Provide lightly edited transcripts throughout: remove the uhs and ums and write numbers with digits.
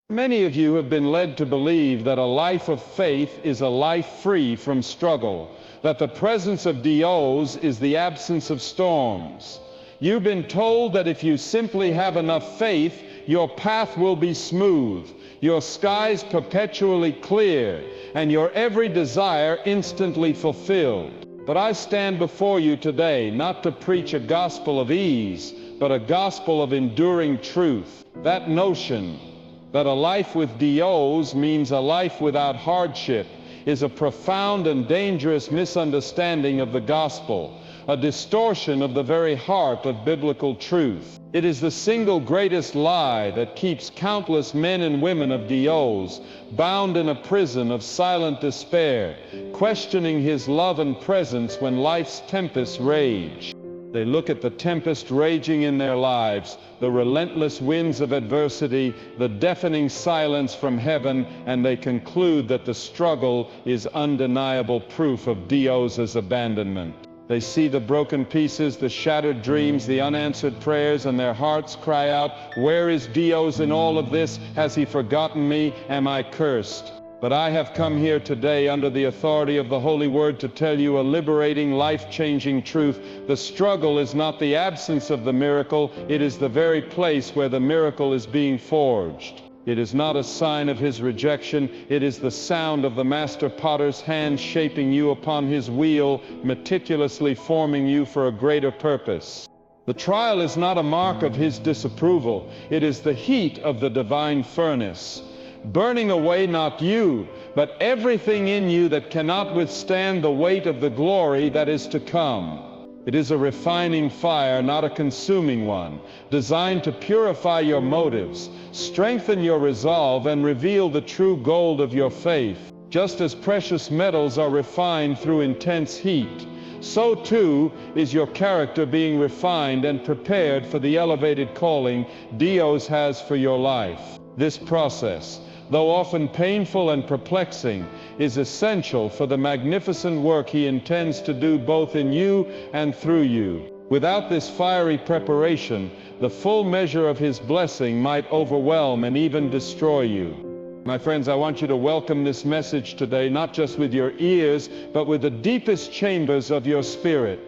Many of you have been led to believe that a life of faith is a life free from struggle, that the presence of Dios is the absence of storms. You've been told that if you simply have enough faith, your path will be smooth, your skies perpetually clear, and your every desire instantly fulfilled. But I stand before you today not to preach a gospel of ease, but a gospel of enduring truth. That notion that a life with Dios means a life without hardship is a profound and dangerous misunderstanding of the gospel, a distortion of the very heart of biblical truth. It is the single greatest lie that keeps countless men and women of Dios bound in a prison of silent despair, questioning his love and presence when life's tempests rage. They look at the tempest raging in their lives, the relentless winds of adversity, the deafening silence from heaven, and they conclude that the struggle is undeniable proof of Dios's abandonment. They see the broken pieces, the shattered dreams, the unanswered prayers, and their hearts cry out, "Where is Dios in all of this? Has he forgotten me? Am I cursed?" But I have come here today under the authority of the Holy Word to tell you a liberating, life-changing truth. The struggle is not the absence of the miracle, it is the very place where the miracle is being forged. It is not a sign of his rejection, it is the sound of the master potter's hand shaping you upon his wheel, meticulously forming you for a greater purpose. The trial is not a mark of his disapproval, it is the heat of the divine furnace, burning away not you, but everything in you that cannot withstand the weight of the glory that is to come. It is a refining fire, not a consuming one, designed to purify your motives, strengthen your resolve, and reveal the true gold of your faith. Just as precious metals are refined through intense heat, so too is your character being refined and prepared for the elevated calling Dios has for your life. This process, though often painful and perplexing, is essential for the magnificent work he intends to do both in you and through you. Without this fiery preparation, the full measure of his blessing might overwhelm and even destroy you. My friends, I want you to welcome this message today, not just with your ears, but with the deepest chambers of your spirit.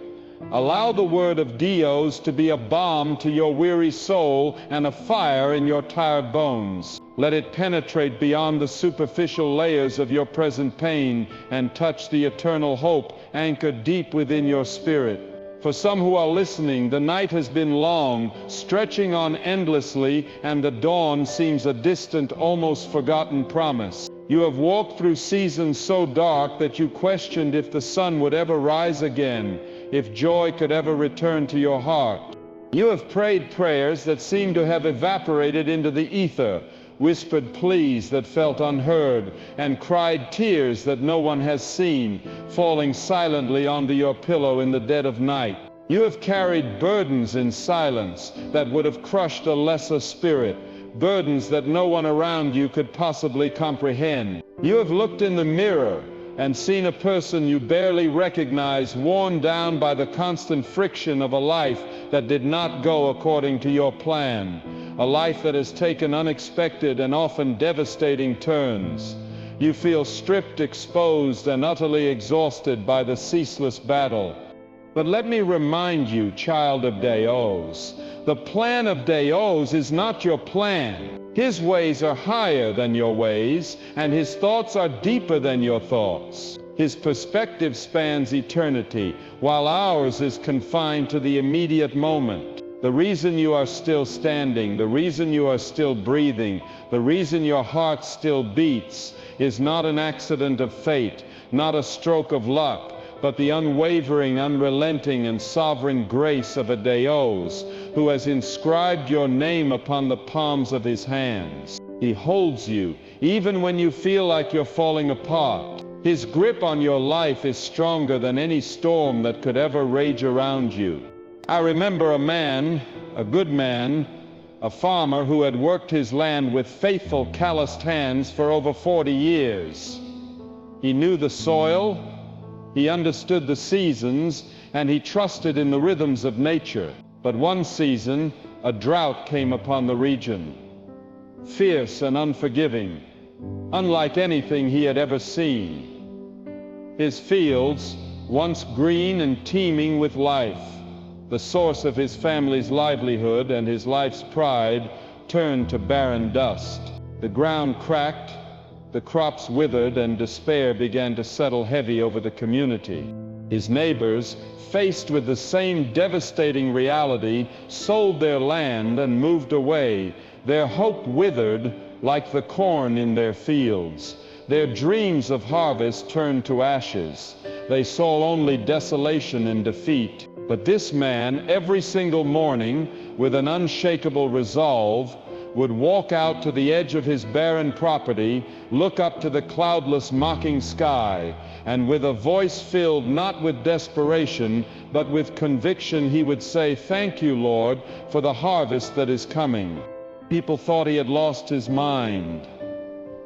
Allow the word of Dios to be a balm to your weary soul and a fire in your tired bones. Let it penetrate beyond the superficial layers of your present pain and touch the eternal hope anchored deep within your spirit. For some who are listening, the night has been long, stretching on endlessly, and the dawn seems a distant, almost forgotten promise. You have walked through seasons so dark that you questioned if the sun would ever rise again, if joy could ever return to your heart. You have prayed prayers that seem to have evaporated into the ether, whispered pleas that felt unheard, and cried tears that no one has seen, falling silently onto your pillow in the dead of night. You have carried burdens in silence that would have crushed a lesser spirit, burdens that no one around you could possibly comprehend. You have looked in the mirror and seen a person you barely recognize, worn down by the constant friction of a life that did not go according to your plan, a life that has taken unexpected and often devastating turns. You feel stripped, exposed, and utterly exhausted by the ceaseless battle. But let me remind you, child of Dios, the plan of Dios is not your plan. His ways are higher than your ways, and his thoughts are deeper than your thoughts. His perspective spans eternity, while ours is confined to the immediate moment. The reason you are still standing, the reason you are still breathing, the reason your heart still beats is not an accident of fate, not a stroke of luck, but the unwavering, unrelenting, and sovereign grace of a Dios who has inscribed your name upon the palms of his hands. He holds you, even when you feel like you're falling apart. His grip on your life is stronger than any storm that could ever rage around you. I remember a man, a good man, a farmer who had worked his land with faithful, calloused hands for over 40 years. He knew the soil, he understood the seasons, and he trusted in the rhythms of nature. But one season, a drought came upon the region. fierce and unforgiving, unlike anything he had ever seen. His fields, once green and teeming with life, the source of his family's livelihood and his life's pride, turned to barren dust. The ground cracked, the crops withered, and despair began to settle heavy over the community. His neighbors, faced with the same devastating reality, sold their land and moved away. Their hope withered like the corn in their fields. Their dreams of harvest turned to ashes. They saw only desolation and defeat. But this man, every single morning, with an unshakable resolve, would walk out to the edge of his barren property, look up to the cloudless, mocking sky, and with a voice filled not with desperation, but with conviction, he would say, "Thank you, Lord, for the harvest that is coming." People thought he had lost his mind.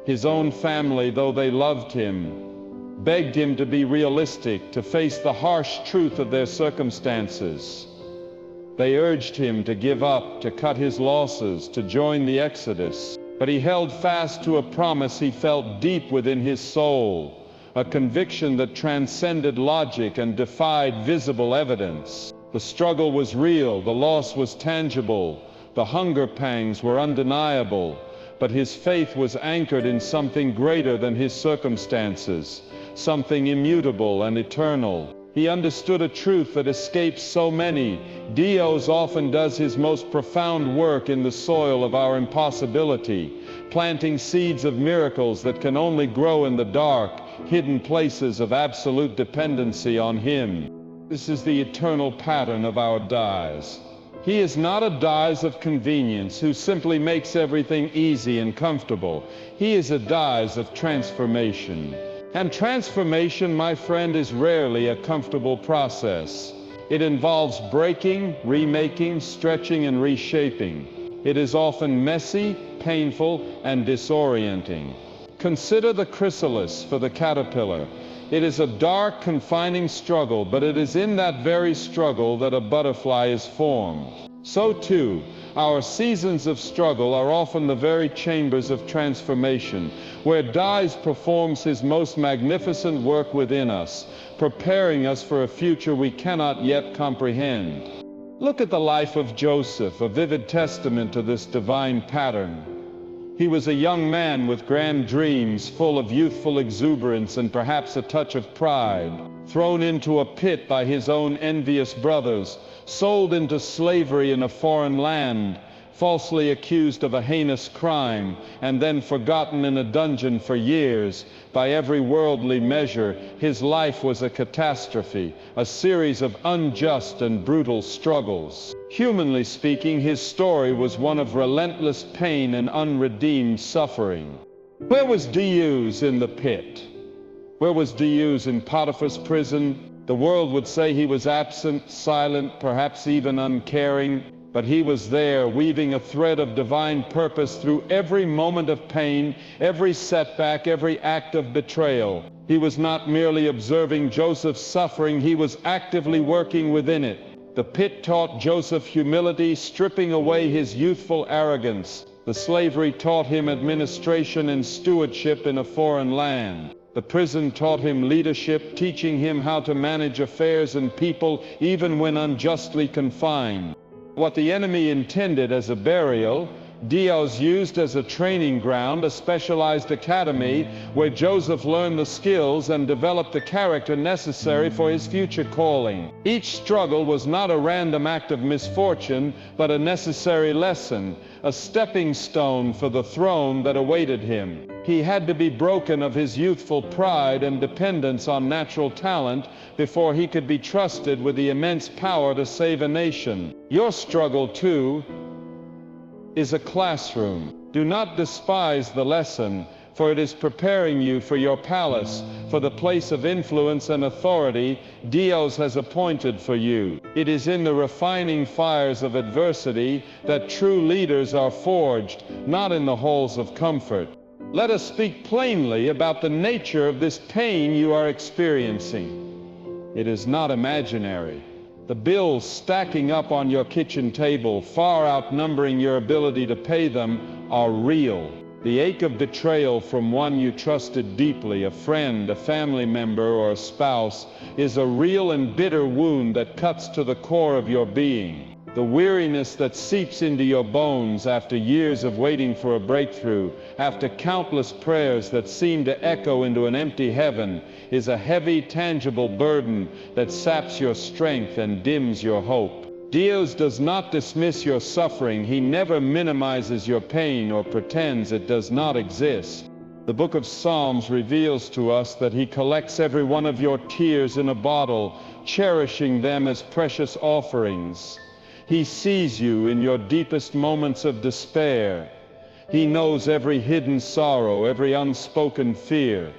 His own family, though they loved him, begged him to be realistic, to face the harsh truth of their circumstances. They urged him to give up, to cut his losses, to join the Exodus. But he held fast to a promise he felt deep within his soul, a conviction that transcended logic and defied visible evidence. The struggle was real, the loss was tangible, the hunger pangs were undeniable, but his faith was anchored in something greater than his circumstances, something immutable and eternal. He understood a truth that escapes so many. Dios often does his most profound work in the soil of our impossibility, planting seeds of miracles that can only grow in the dark, hidden places of absolute dependency on him. This is the eternal pattern of our dies. He is not a dies of convenience who simply makes everything easy and comfortable. He is a dies of transformation. And transformation, my friend, is rarely a comfortable process. It involves breaking, remaking, stretching, and reshaping. It is often messy, painful, and disorienting. Consider the chrysalis for the caterpillar. It is a dark, confining struggle, but it is in that very struggle that a butterfly is formed. So too, our seasons of struggle are often the very chambers of transformation, where Dies performs his most magnificent work within us, preparing us for a future we cannot yet comprehend. Look at the life of Joseph, a vivid testament to this divine pattern. He was a young man with grand dreams, full of youthful exuberance and perhaps a touch of pride. Thrown into a pit by his own envious brothers, sold into slavery in a foreign land, falsely accused of a heinous crime, and then forgotten in a dungeon for years. By every worldly measure, his life was a catastrophe, a series of unjust and brutal struggles. Humanly speaking, his story was one of relentless pain and unredeemed suffering. Where was Dios in the pit? Where was Dios in Potiphar's prison? The world would say he was absent, silent, perhaps even uncaring. But he was there, weaving a thread of divine purpose through every moment of pain, every setback, every act of betrayal. He was not merely observing Joseph's suffering, he was actively working within it. The pit taught Joseph humility, stripping away his youthful arrogance. The slavery taught him administration and stewardship in a foreign land. The prison taught him leadership, teaching him how to manage affairs and people even when unjustly confined. What the enemy intended as a burial, Dios used as a training ground, a specialized academy where Joseph learned the skills and developed the character necessary for his future calling. Each struggle was not a random act of misfortune, but a necessary lesson, a stepping stone for the throne that awaited him. He had to be broken of his youthful pride and dependence on natural talent before he could be trusted with the immense power to save a nation. Your struggle, too, is a classroom. Do not despise the lesson, for it is preparing you for your palace, for the place of influence and authority Dios has appointed for you. It is in the refining fires of adversity that true leaders are forged, not in the halls of comfort. Let us speak plainly about the nature of this pain you are experiencing. It is not imaginary. The bills stacking up on your kitchen table, far outnumbering your ability to pay them, are real. The ache of betrayal from one you trusted deeply, a friend, a family member, or a spouse, is a real and bitter wound that cuts to the core of your being. The weariness that seeps into your bones after years of waiting for a breakthrough, after countless prayers that seem to echo into an empty heaven, is a heavy, tangible burden that saps your strength and dims your hope. Dios does not dismiss your suffering. He never minimizes your pain or pretends it does not exist. The book of Psalms reveals to us that He collects every one of your tears in a bottle, cherishing them as precious offerings. He sees you in your deepest moments of despair. He knows every hidden sorrow, every unspoken fear.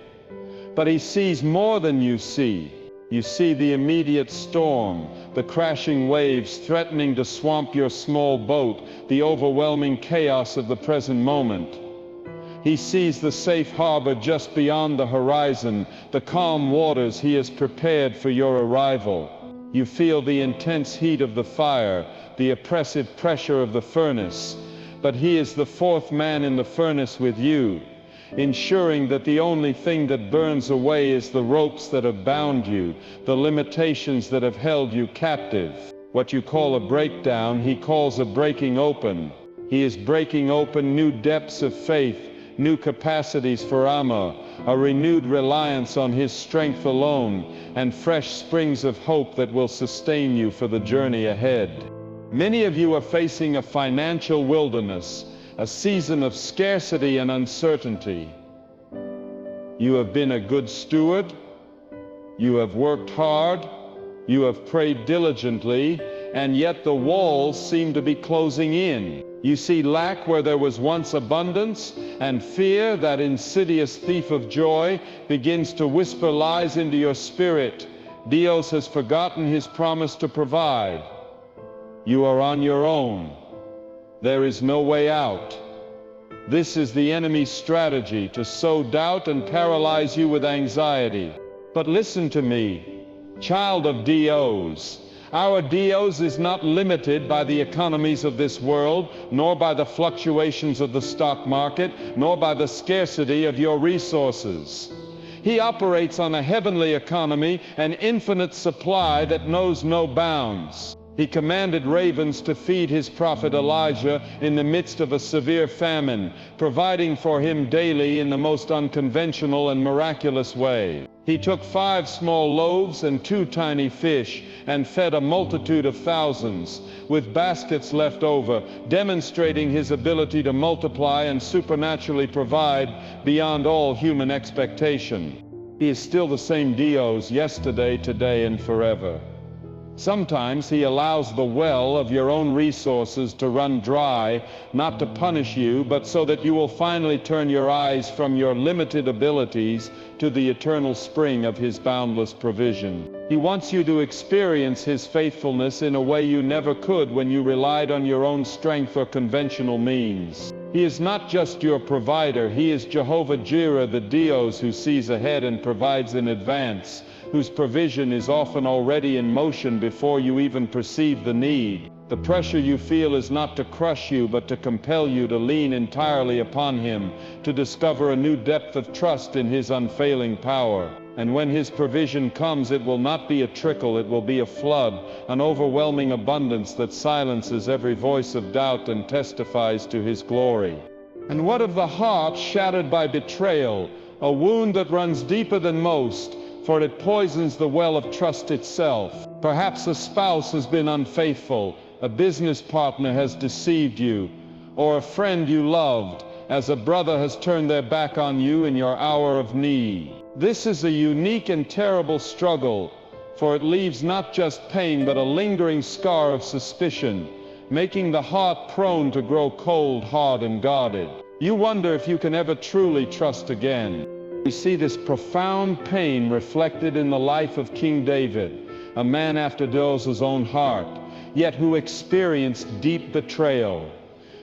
But He sees more than you see. You see the immediate storm, the crashing waves threatening to swamp your small boat, the overwhelming chaos of the present moment. He sees the safe harbor just beyond the horizon, the calm waters He has prepared for your arrival. You feel the intense heat of the fire, the oppressive pressure of the furnace, but He is the fourth man in the furnace with you, ensuring that the only thing that burns away is the ropes that have bound you, the limitations that have held you captive. What you call a breakdown, He calls a breaking open. He is breaking open new depths of faith, new capacities for armor, a renewed reliance on His strength alone, and fresh springs of hope that will sustain you for the journey ahead. Many of you are facing a financial wilderness, a season of scarcity and uncertainty. You have been a good steward, you have worked hard, you have prayed diligently, and yet the walls seem to be closing in. You see lack where there was once abundance, and fear, that insidious thief of joy, begins to whisper lies into your spirit. Dios has forgotten His promise to provide. You are on your own. There is no way out. This is the enemy's strategy, to sow doubt and paralyze you with anxiety. But listen to me, child of Dios. Our Dios is not limited by the economies of this world, nor by the fluctuations of the stock market, nor by the scarcity of your resources. He operates on a heavenly economy, an infinite supply that knows no bounds. He commanded ravens to feed His prophet Elijah in the midst of a severe famine, providing for him daily in the most unconventional and miraculous way. He took 5 small loaves and 2 tiny fish and fed a multitude of thousands, with baskets left over, demonstrating His ability to multiply and supernaturally provide beyond all human expectation. He is still the same Dios yesterday, today, and forever. Sometimes He allows the well of your own resources to run dry, not to punish you, but so that you will finally turn your eyes from your limited abilities to the eternal spring of His boundless provision. He wants you to experience His faithfulness in a way you never could when you relied on your own strength or conventional means. He is not just your provider. He is Jehovah Jireh, the Dios who sees ahead and provides in advance, whose provision is often already in motion before you even perceive the need. The pressure you feel is not to crush you, but to compel you to lean entirely upon Him, to discover a new depth of trust in His unfailing power. And when His provision comes, it will not be a trickle, it will be a flood, an overwhelming abundance that silences every voice of doubt and testifies to His glory. And what of the heart shattered by betrayal, a wound that runs deeper than most, for it poisons the well of trust itself? Perhaps a spouse has been unfaithful, a business partner has deceived you, or a friend you loved, as a brother has turned their back on you in your hour of need. This is a unique and terrible struggle, for it leaves not just pain but a lingering scar of suspicion, making the heart prone to grow cold, hard, and guarded. You wonder if you can ever truly trust again. We see this profound pain reflected in the life of King David, a man after Dios' own heart, yet who experienced deep betrayal.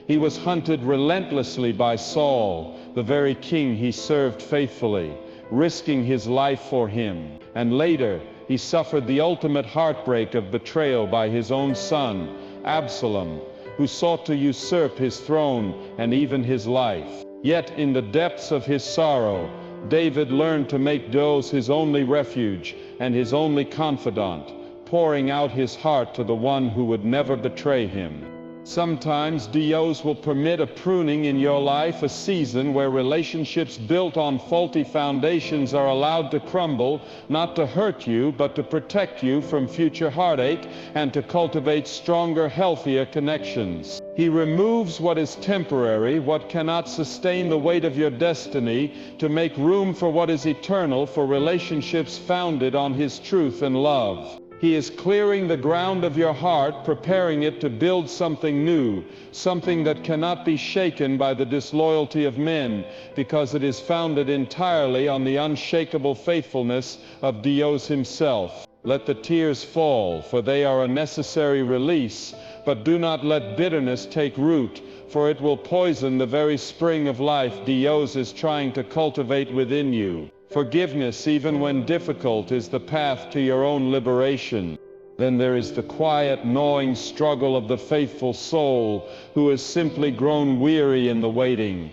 He was hunted relentlessly by Saul, the very king he served faithfully, risking his life for him. And later, he suffered the ultimate heartbreak of betrayal by his own son, Absalom, who sought to usurp his throne and even his life. Yet in the depths of his sorrow, David learned to make Dios his only refuge and his only confidant, pouring out his heart to the one who would never betray him. Sometimes Dios will permit a pruning in your life, a season where relationships built on faulty foundations are allowed to crumble, not to hurt you, but to protect you from future heartache and to cultivate stronger, healthier connections. He removes what is temporary, what cannot sustain the weight of your destiny, to make room for what is eternal, for relationships founded on His truth and love. He is clearing the ground of your heart, preparing it to build something new, something that cannot be shaken by the disloyalty of men, because it is founded entirely on the unshakable faithfulness of Dios Himself. Let the tears fall, for they are a necessary release, but do not let bitterness take root, for it will poison the very spring of life Dios is trying to cultivate within you. Forgiveness, even when difficult, is the path to your own liberation. Then there is the quiet, gnawing struggle of the faithful soul who has simply grown weary in the waiting.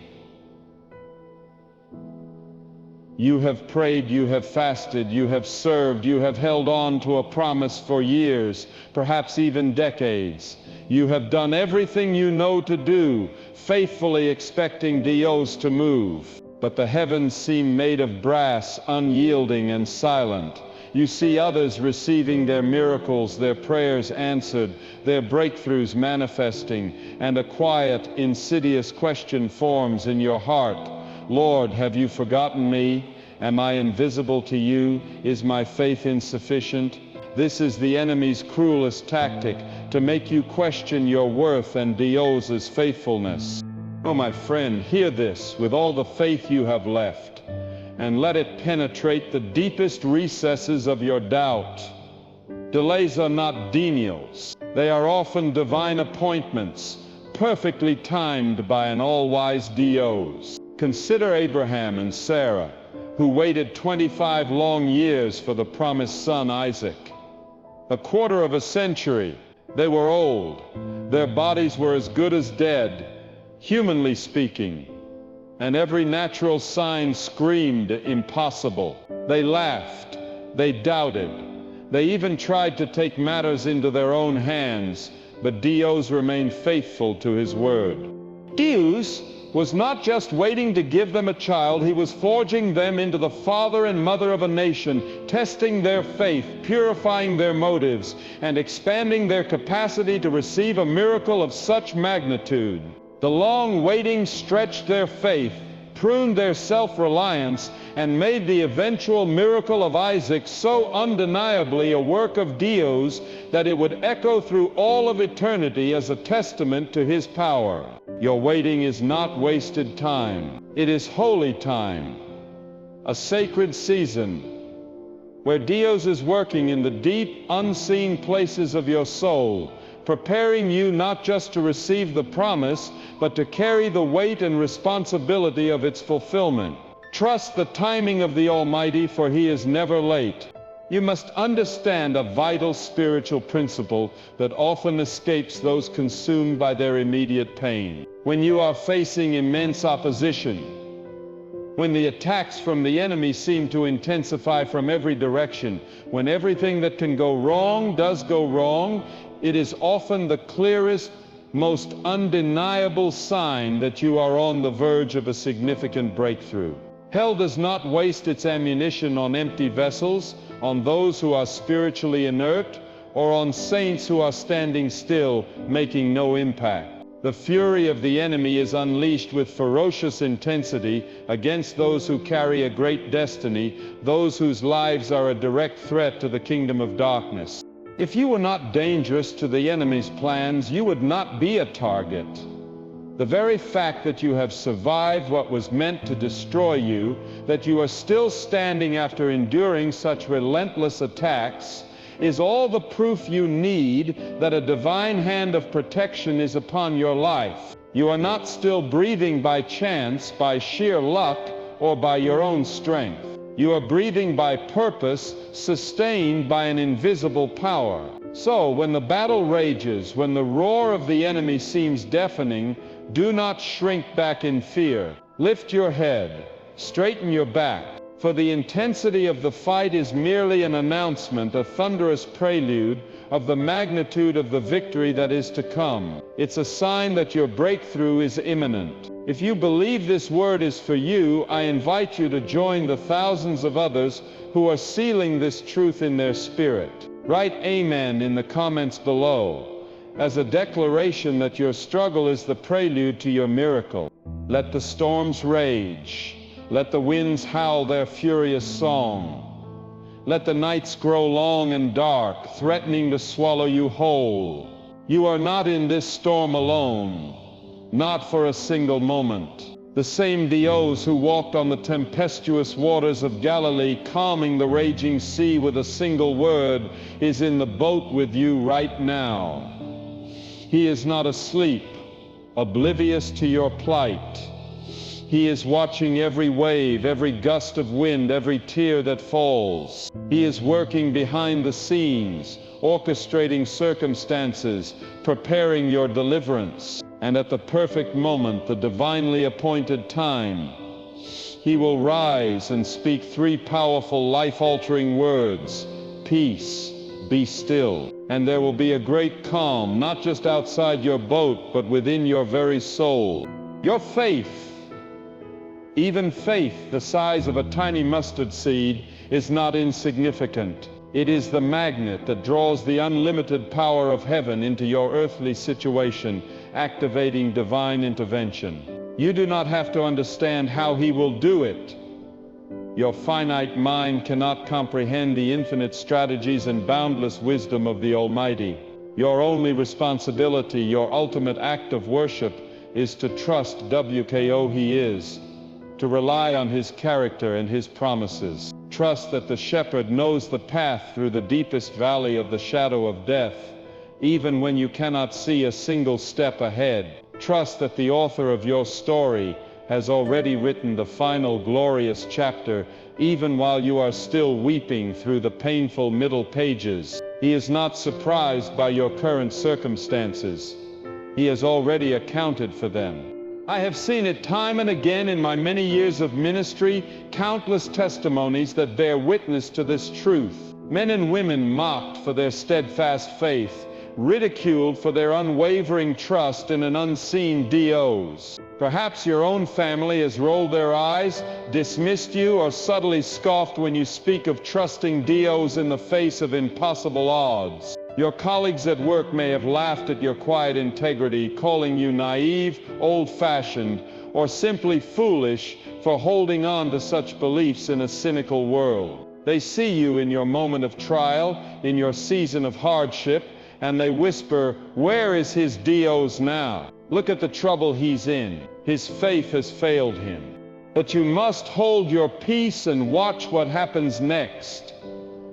You have prayed, you have fasted, you have served, you have held on to a promise for years, perhaps even decades. You have done everything you know to do, faithfully expecting Dios to move. But the heavens seem made of brass, unyielding and silent. You see others receiving their miracles, their prayers answered, their breakthroughs manifesting, and a quiet, insidious question forms in your heart. Lord, have you forgotten me? Am I invisible to you? Is my faith insufficient? This is the enemy's cruelest tactic, to make you question your worth and Dios's faithfulness. Oh, my friend, hear this with all the faith you have left, and let it penetrate the deepest recesses of your doubt. Delays are not denials. They are often divine appointments, perfectly timed by an all-wise Dios. Consider Abraham and Sarah, who waited 25 long years for the promised son Isaac. A quarter of a century. They were old. Their bodies were as good as dead, humanly speaking, and every natural sign screamed impossible. They laughed, they doubted, they even tried to take matters into their own hands, but Dios remained faithful to His word. Dios was not just waiting to give them a child, He was forging them into the father and mother of a nation, testing their faith, purifying their motives, and expanding their capacity to receive a miracle of such magnitude. The long waiting stretched their faith, pruned their self-reliance, and made the eventual miracle of Isaac so undeniably a work of Dios that it would echo through all of eternity as a testament to His power. Your waiting is not wasted time. It is holy time, a sacred season, where Dios is working in the deep, unseen places of your soul, preparing you not just to receive the promise, but to carry the weight and responsibility of its fulfillment. Trust the timing of the Almighty, for He is never late. You must understand a vital spiritual principle that often escapes those consumed by their immediate pain. When you are facing immense opposition, when the attacks from the enemy seem to intensify from every direction, when everything that can go wrong does go wrong, it is often the clearest, most undeniable sign that you are on the verge of a significant breakthrough. Hell does not waste its ammunition on empty vessels, on those who are spiritually inert, or on saints who are standing still, making no impact. The fury of the enemy is unleashed with ferocious intensity against those who carry a great destiny, those whose lives are a direct threat to the kingdom of darkness. If you were not dangerous to the enemy's plans, you would not be a target. The very fact that you have survived what was meant to destroy you, that you are still standing after enduring such relentless attacks, is all the proof you need that a divine hand of protection is upon your life. You are not still breathing by chance, by sheer luck, or by your own strength. You are breathing by purpose, sustained by an invisible power. So, when the battle rages, when the roar of the enemy seems deafening, do not shrink back in fear. Lift your head, straighten your back, for the intensity of the fight is merely an announcement, a thunderous prelude of the magnitude of the victory that is to come. It's a sign that your breakthrough is imminent. If you believe this word is for you, I invite you to join the thousands of others who are sealing this truth in their spirit. Write Amen in the comments below, as a declaration that your struggle is the prelude to your miracle. Let the storms rage. Let the winds howl their furious song. Let the nights grow long and dark, threatening to swallow you whole. You are not in this storm alone, not for a single moment. The same DOs who walked on the tempestuous waters of Galilee, calming the raging sea with a single word, is in the boat with you right now. He is not asleep, oblivious to your plight. He is watching every wave, every gust of wind, every tear that falls. He is working behind the scenes, orchestrating circumstances, preparing your deliverance. And at the perfect moment, the divinely appointed time, He will rise and speak 3 powerful, life-altering words: peace, be still. And there will be a great calm, not just outside your boat, but within your very soul. Your faith, even faith the size of a tiny mustard seed, is not insignificant. It is the magnet that draws the unlimited power of heaven into your earthly situation, activating divine intervention. You do not have to understand how He will do it. Your finite mind cannot comprehend the infinite strategies and boundless wisdom of the Almighty. Your only responsibility, your ultimate act of worship, is to trust WKO He is, to rely on His character and His promises. Trust that the shepherd knows the path through the deepest valley of the shadow of death, even when you cannot see a single step ahead. Trust that the author of your story has already written the final glorious chapter, even while you are still weeping through the painful middle pages. He is not surprised by your current circumstances. He has already accounted for them. I have seen it time and again in my many years of ministry, countless testimonies that bear witness to this truth. Men and women mocked for their steadfast faith, ridiculed for their unwavering trust in an unseen DOs. Perhaps your own family has rolled their eyes, dismissed you, or subtly scoffed when you speak of trusting DOs in the face of impossible odds. Your colleagues at work may have laughed at your quiet integrity, calling you naive, old-fashioned, or simply foolish for holding on to such beliefs in a cynical world. They see you in your moment of trial, in your season of hardship, and they whisper, "Where is his DOs now? Look at the trouble he's in. His faith has failed him." But you must hold your peace and watch what happens next.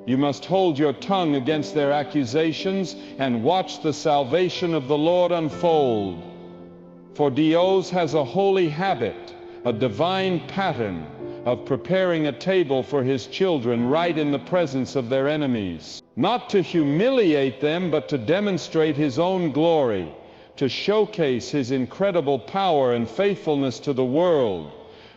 You must hold your tongue against their accusations and watch the salvation of the Lord unfold. For DOs has a holy habit, a divine pattern of preparing a table for His children right in the presence of their enemies. Not to humiliate them, but to demonstrate His own glory, to showcase His incredible power and faithfulness to the world,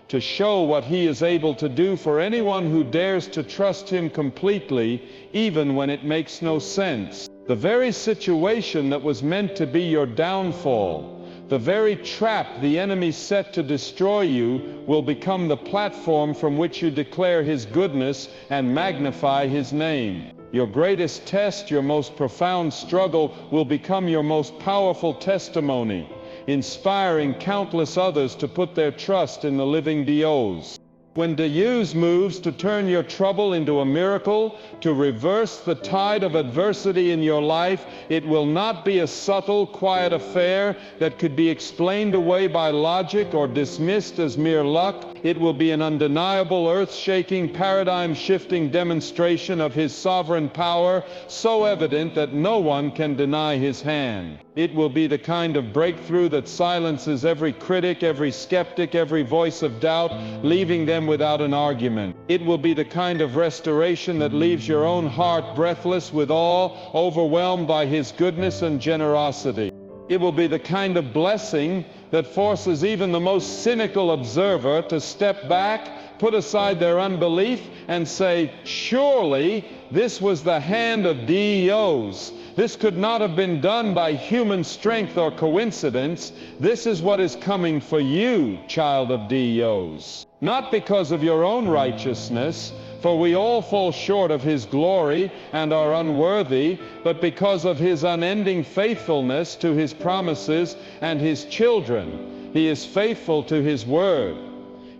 to show what He is able to do for anyone who dares to trust Him completely, even when it makes no sense. The very situation that was meant to be your downfall, the very trap the enemy set to destroy you, will become the platform from which you declare His goodness and magnify His name. Your greatest test, your most profound struggle, will become your most powerful testimony, inspiring countless others to put their trust in the living DOs. When DOs moves to turn your trouble into a miracle, to reverse the tide of adversity in your life, it will not be a subtle, quiet affair that could be explained away by logic or dismissed as mere luck. It will be an undeniable, earth-shaking, paradigm-shifting demonstration of His sovereign power, so evident that no one can deny His hand. It will be the kind of breakthrough that silences every critic, every skeptic, every voice of doubt, leaving them without an argument. It will be the kind of restoration that leaves your own heart breathless with awe, overwhelmed by His goodness and generosity. It will be the kind of blessing that forces even the most cynical observer to step back, put aside their unbelief, and say, surely this was the hand of DEOs. This could not have been done by human strength or coincidence. This is what is coming for you, child of DEOs. Not because of your own righteousness, for we all fall short of His glory and are unworthy, but because of His unending faithfulness to His promises and His children. He is faithful to His word.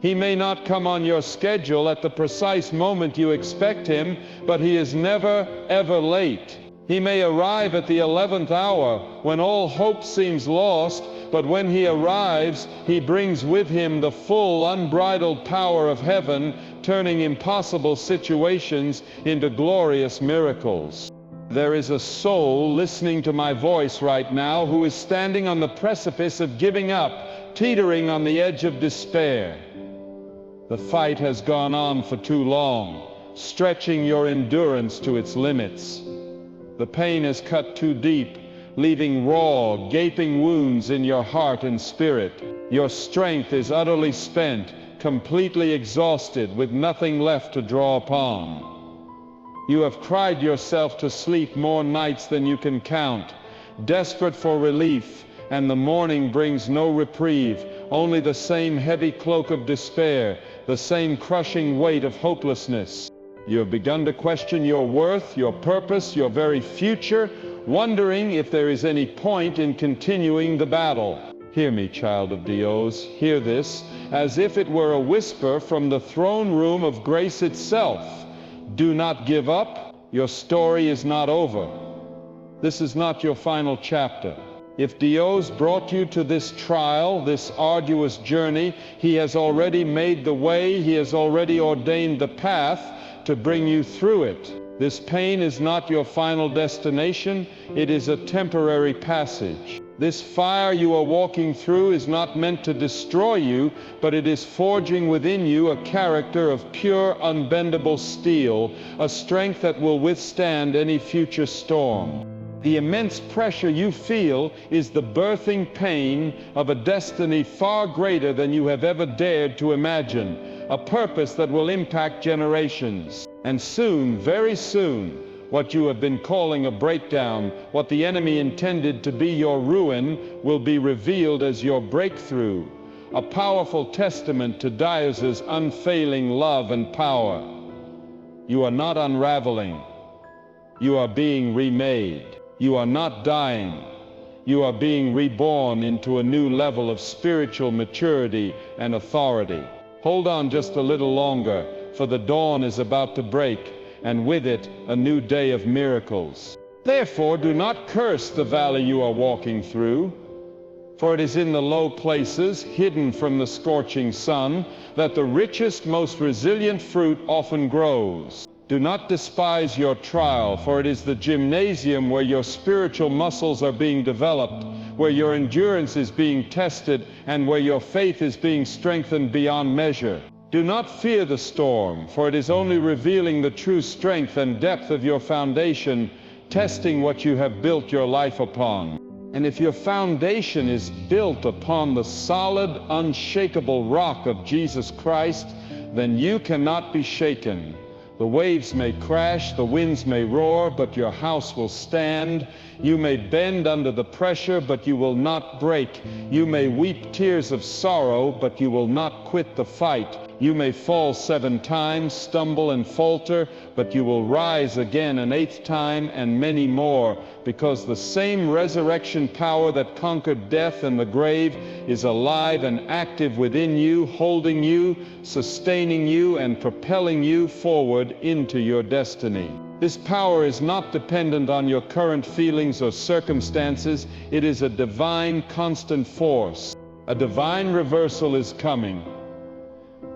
He may not come on your schedule at the precise moment you expect Him, but He is never, ever late. He may arrive at the 11th hour when all hope seems lost, but when He arrives, He brings with Him the full, unbridled power of heaven, turning impossible situations into glorious miracles. There is a soul listening to my voice right now who is standing on the precipice of giving up, teetering on the edge of despair. The fight has gone on for too long, stretching your endurance to its limits. The pain has cut too deep, leaving raw, gaping wounds in your heart and spirit. Your strength is utterly spent, completely exhausted, with nothing left to draw upon. You have cried yourself to sleep more nights than you can count, desperate for relief, and the morning brings no reprieve, only the same heavy cloak of despair, the same crushing weight of hopelessness. You have begun to question your worth, your purpose, your very future, wondering if there is any point in continuing the battle. Hear me, child of DEOs, hear this, as if it were a whisper from the throne room of grace itself. Do not give up. Your story is not over. This is not your final chapter. If DEOs brought you to this trial, this arduous journey, He has already made the way, He has already ordained the path to bring you through it. This pain is not your final destination, it is a temporary passage. This fire you are walking through is not meant to destroy you, but it is forging within you a character of pure, unbendable steel, a strength that will withstand any future storm. The immense pressure you feel is the birthing pain of a destiny far greater than you have ever dared to imagine, a purpose that will impact generations. And soon, very soon, what you have been calling a breakdown, what the enemy intended to be your ruin, will be revealed as your breakthrough, a powerful testament to Dios's unfailing love and power. You are not unraveling. You are being remade. You are not dying. You are being reborn into a new level of spiritual maturity and authority. Hold on just a little longer, for the dawn is about to break, and with it, a new day of miracles. Therefore, do not curse the valley you are walking through, for it is in the low places, hidden from the scorching sun, that the richest, most resilient fruit often grows. Do not despise your trial, for it is the gymnasium where your spiritual muscles are being developed, where your endurance is being tested, and where your faith is being strengthened beyond measure. Do not fear the storm, for it is only revealing the true strength and depth of your foundation, testing what you have built your life upon. And if your foundation is built upon the solid, unshakable rock of Jesus Christ, then you cannot be shaken. The waves may crash, the winds may roar, but your house will stand. You may bend under the pressure, but you will not break. You may weep tears of sorrow, but you will not quit the fight. You may fall 7 times, stumble and falter, but you will rise again an 8th time and many more, because the same resurrection power that conquered death and the grave is alive and active within you, holding you, sustaining you, and propelling you forward into your destiny. This power is not dependent on your current feelings or circumstances. It is a divine constant force. A divine reversal is coming.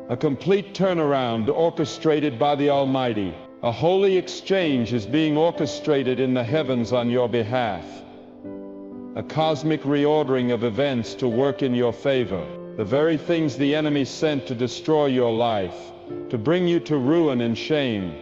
A complete turnaround orchestrated by the Almighty. A holy exchange is being orchestrated in the heavens on your behalf. A cosmic reordering of events to work in your favor. The very things the enemy sent to destroy your life, to bring you to ruin and shame,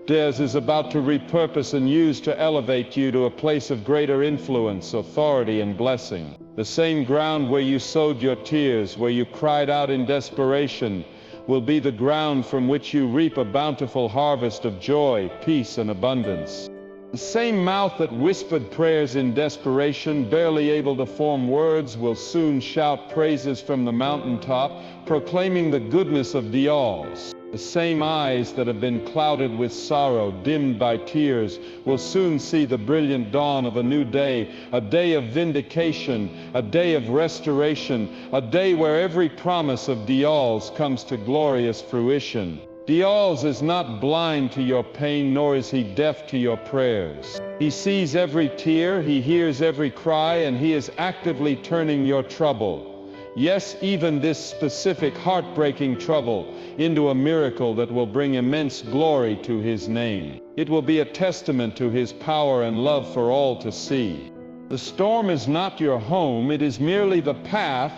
Des is about to repurpose and use to elevate you to a place of greater influence, authority, and blessing. The same ground where you sowed your tears, where you cried out in desperation, will be the ground from which you reap a bountiful harvest of joy, peace, and abundance. The same mouth that whispered prayers in desperation, barely able to form words, will soon shout praises from the mountaintop, proclaiming the goodness of Dios. The same eyes that have been clouded with sorrow, dimmed by tears, will soon see the brilliant dawn of a new day, a day of vindication, a day of restoration, a day where every promise of Dios comes to glorious fruition. Dios is not blind to your pain, nor is he deaf to your prayers. He sees every tear, he hears every cry, and he is actively turning your trouble, yes, even this specific heartbreaking trouble, into a miracle that will bring immense glory to his name. It will be a testament to his power and love for all to see. The storm is not your home, it is merely the path,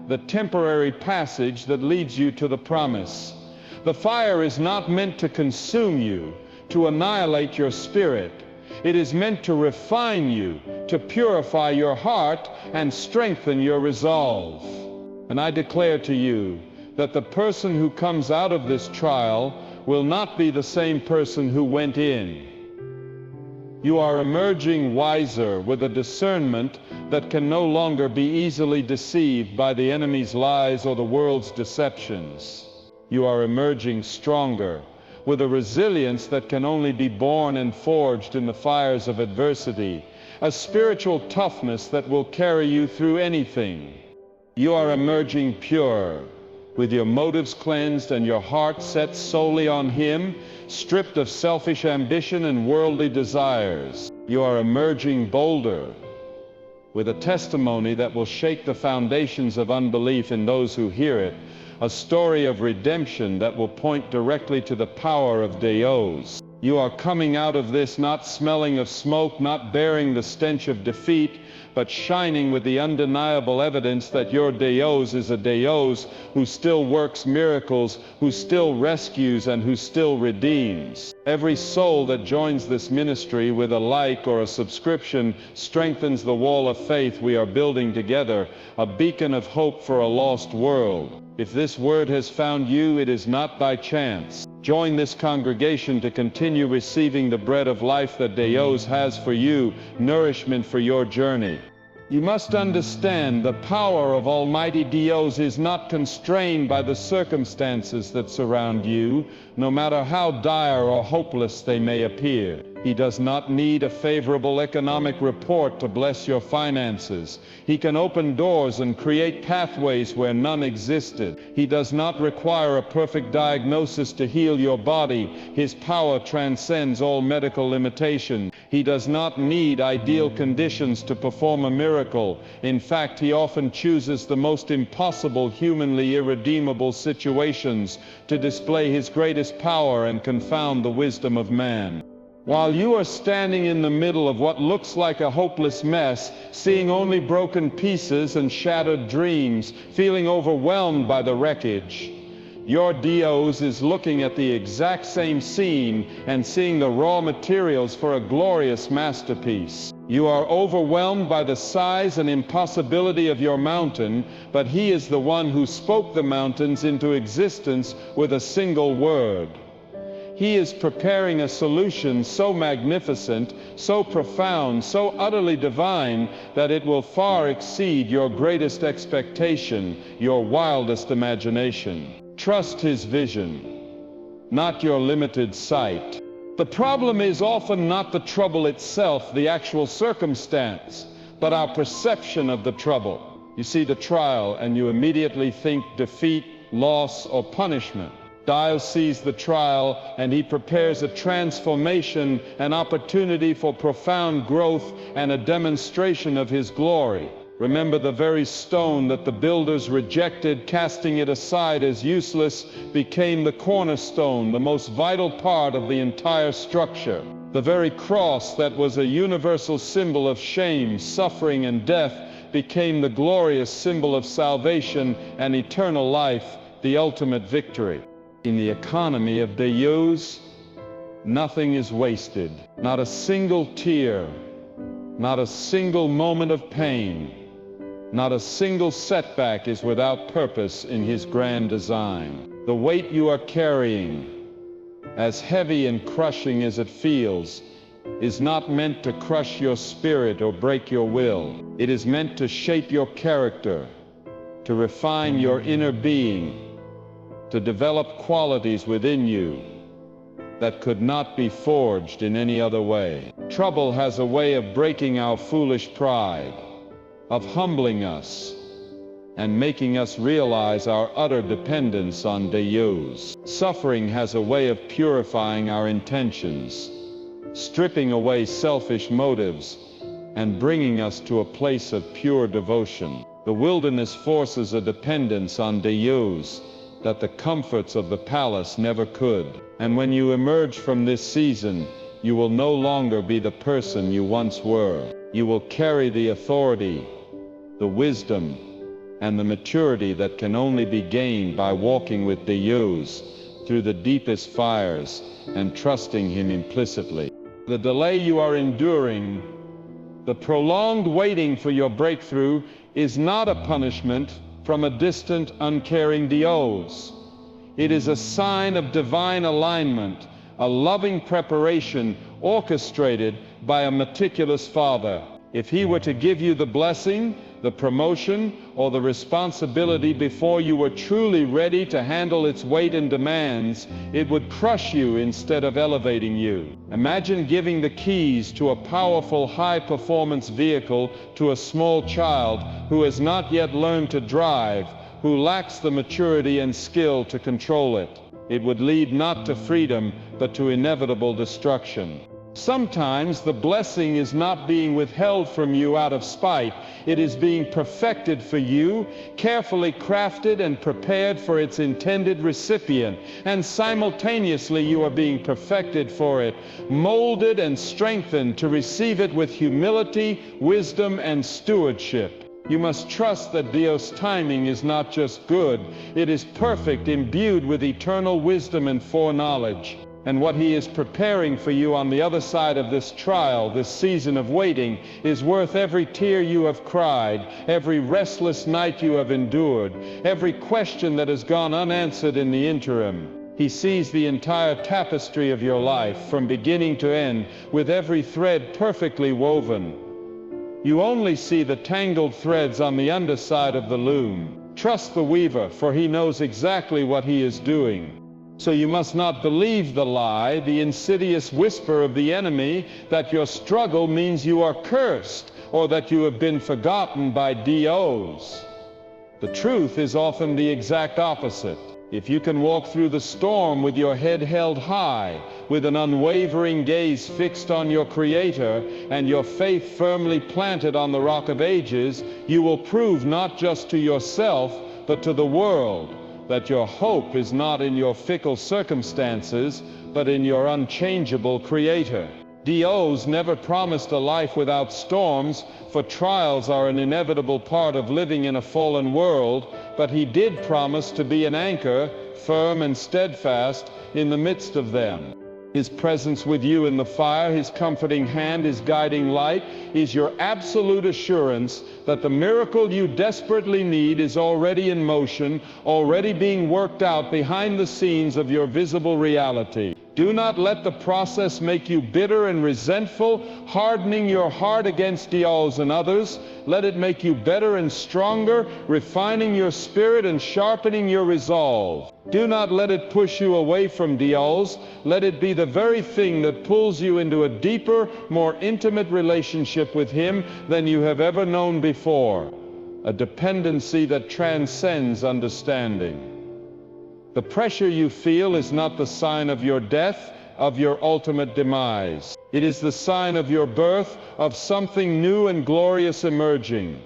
the temporary passage that leads you to the promise. The fire is not meant to consume you, to annihilate your spirit. It is meant to refine you, to purify your heart and strengthen your resolve. And I declare to you that the person who comes out of this trial will not be the same person who went in. You are emerging wiser, with a discernment that can no longer be easily deceived by the enemy's lies or the world's deceptions. You are emerging stronger, with a resilience that can only be born and forged in the fires of adversity, a spiritual toughness that will carry you through anything. You are emerging pure, with your motives cleansed and your heart set solely on him, stripped of selfish ambition and worldly desires. You are emerging bolder, with a testimony that will shake the foundations of unbelief in those who hear it, a story of redemption that will point directly to the power of Dios. You are coming out of this not smelling of smoke, not bearing the stench of defeat, but shining with the undeniable evidence that your Dios is a Dios who still works miracles, who still rescues, and who still redeems. Every soul that joins this ministry with a like or a subscription strengthens the wall of faith we are building together, a beacon of hope for a lost world. If this word has found you, it is not by chance. Join this congregation to continue receiving the bread of life that Dios has for you, nourishment for your journey. You must understand the power of Almighty Dios is not constrained by the circumstances that surround you, no matter how dire or hopeless they may appear. He does not need a favorable economic report to bless your finances. He can open doors and create pathways where none existed. He does not require a perfect diagnosis to heal your body. His power transcends all medical limitation. He does not need ideal conditions to perform a miracle. In fact, he often chooses the most impossible, humanly irredeemable situations to display his greatest power and confound the wisdom of man. While you are standing in the middle of what looks like a hopeless mess, seeing only broken pieces and shattered dreams, feeling overwhelmed by the wreckage, your Dios is looking at the exact same scene and seeing the raw materials for a glorious masterpiece. You are overwhelmed by the size and impossibility of your mountain, but he is the one who spoke the mountains into existence with a single word. He is preparing a solution so magnificent, so profound, so utterly divine, that it will far exceed your greatest expectation, your wildest imagination. Trust his vision, not your limited sight. The problem is often not the trouble itself, the actual circumstance, but our perception of the trouble. You see the trial and you immediately think defeat, loss, or punishment. Dios sees the trial and he prepares a transformation, an opportunity for profound growth and a demonstration of his glory. Remember, the very stone that the builders rejected, casting it aside as useless, became the cornerstone, the most vital part of the entire structure. The very cross that was a universal symbol of shame, suffering, and death became the glorious symbol of salvation and eternal life, the ultimate victory. In the economy of Deus, nothing is wasted. Not a single tear, not a single moment of pain, not a single setback is without purpose in his grand design. The weight you are carrying, as heavy and crushing as it feels, is not meant to crush your spirit or break your will. It is meant to shape your character, to refine your inner being, to develop qualities within you that could not be forged in any other way. Trouble has a way of breaking our foolish pride, of humbling us, and making us realize our utter dependence on Deus. Suffering has a way of purifying our intentions, stripping away selfish motives, and bringing us to a place of pure devotion. The wilderness forces a dependence on Deus that the comforts of the palace never could. And when you emerge from this season, you will no longer be the person you once were. You will carry the authority, the wisdom, and the maturity that can only be gained by walking with Deus through the deepest fires and trusting him implicitly. The delay you are enduring, the prolonged waiting for your breakthrough, is not a punishment from a distant, uncaring Deus. It is a sign of divine alignment, a loving preparation orchestrated by a meticulous Father. If he were to give you the blessing, the promotion, or the responsibility before you were truly ready to handle its weight and demands, it would crush you instead of elevating you. Imagine giving the keys to a powerful, high-performance vehicle to a small child who has not yet learned to drive, who lacks the maturity and skill to control it. It would lead not to freedom, but to inevitable destruction. Sometimes the blessing is not being withheld from you out of spite. It is being perfected for you, carefully crafted and prepared for its intended recipient. And simultaneously you are being perfected for it, molded and strengthened to receive it with humility, wisdom, and stewardship. You must trust that Dios' timing is not just good, it is perfect, imbued with eternal wisdom and foreknowledge. And what he is preparing for you on the other side of this trial, this season of waiting, is worth every tear you have cried, every restless night you have endured, every question that has gone unanswered in the interim. He sees the entire tapestry of your life from beginning to end, with every thread perfectly woven. You only see the tangled threads on the underside of the loom. Trust the weaver, for he knows exactly what he is doing. So you must not believe the lie, the insidious whisper of the enemy that your struggle means you are cursed or that you have been forgotten by Deus. The truth is often the exact opposite. If you can walk through the storm with your head held high, with an unwavering gaze fixed on your Creator, and your faith firmly planted on the Rock of Ages, you will prove not just to yourself, but to the world, that your hope is not in your fickle circumstances, but in your unchangeable Creator. Deus never promised a life without storms, for trials are an inevitable part of living in a fallen world, but he did promise to be an anchor, firm and steadfast, in the midst of them. His presence with you in the fire, his comforting hand, his guiding light, is your absolute assurance that the miracle you desperately need is already in motion, already being worked out behind the scenes of your visible reality. Do not let the process make you bitter and resentful, hardening your heart against Deus and others. Let it make you better and stronger, refining your spirit and sharpening your resolve. Do not let it push you away from Deus. Let it be the very thing that pulls you into a deeper, more intimate relationship with him than you have ever known before, a dependency that transcends understanding. The pressure you feel is not the sign of your death, of your ultimate demise. It is the sign of your birth, of something new and glorious emerging.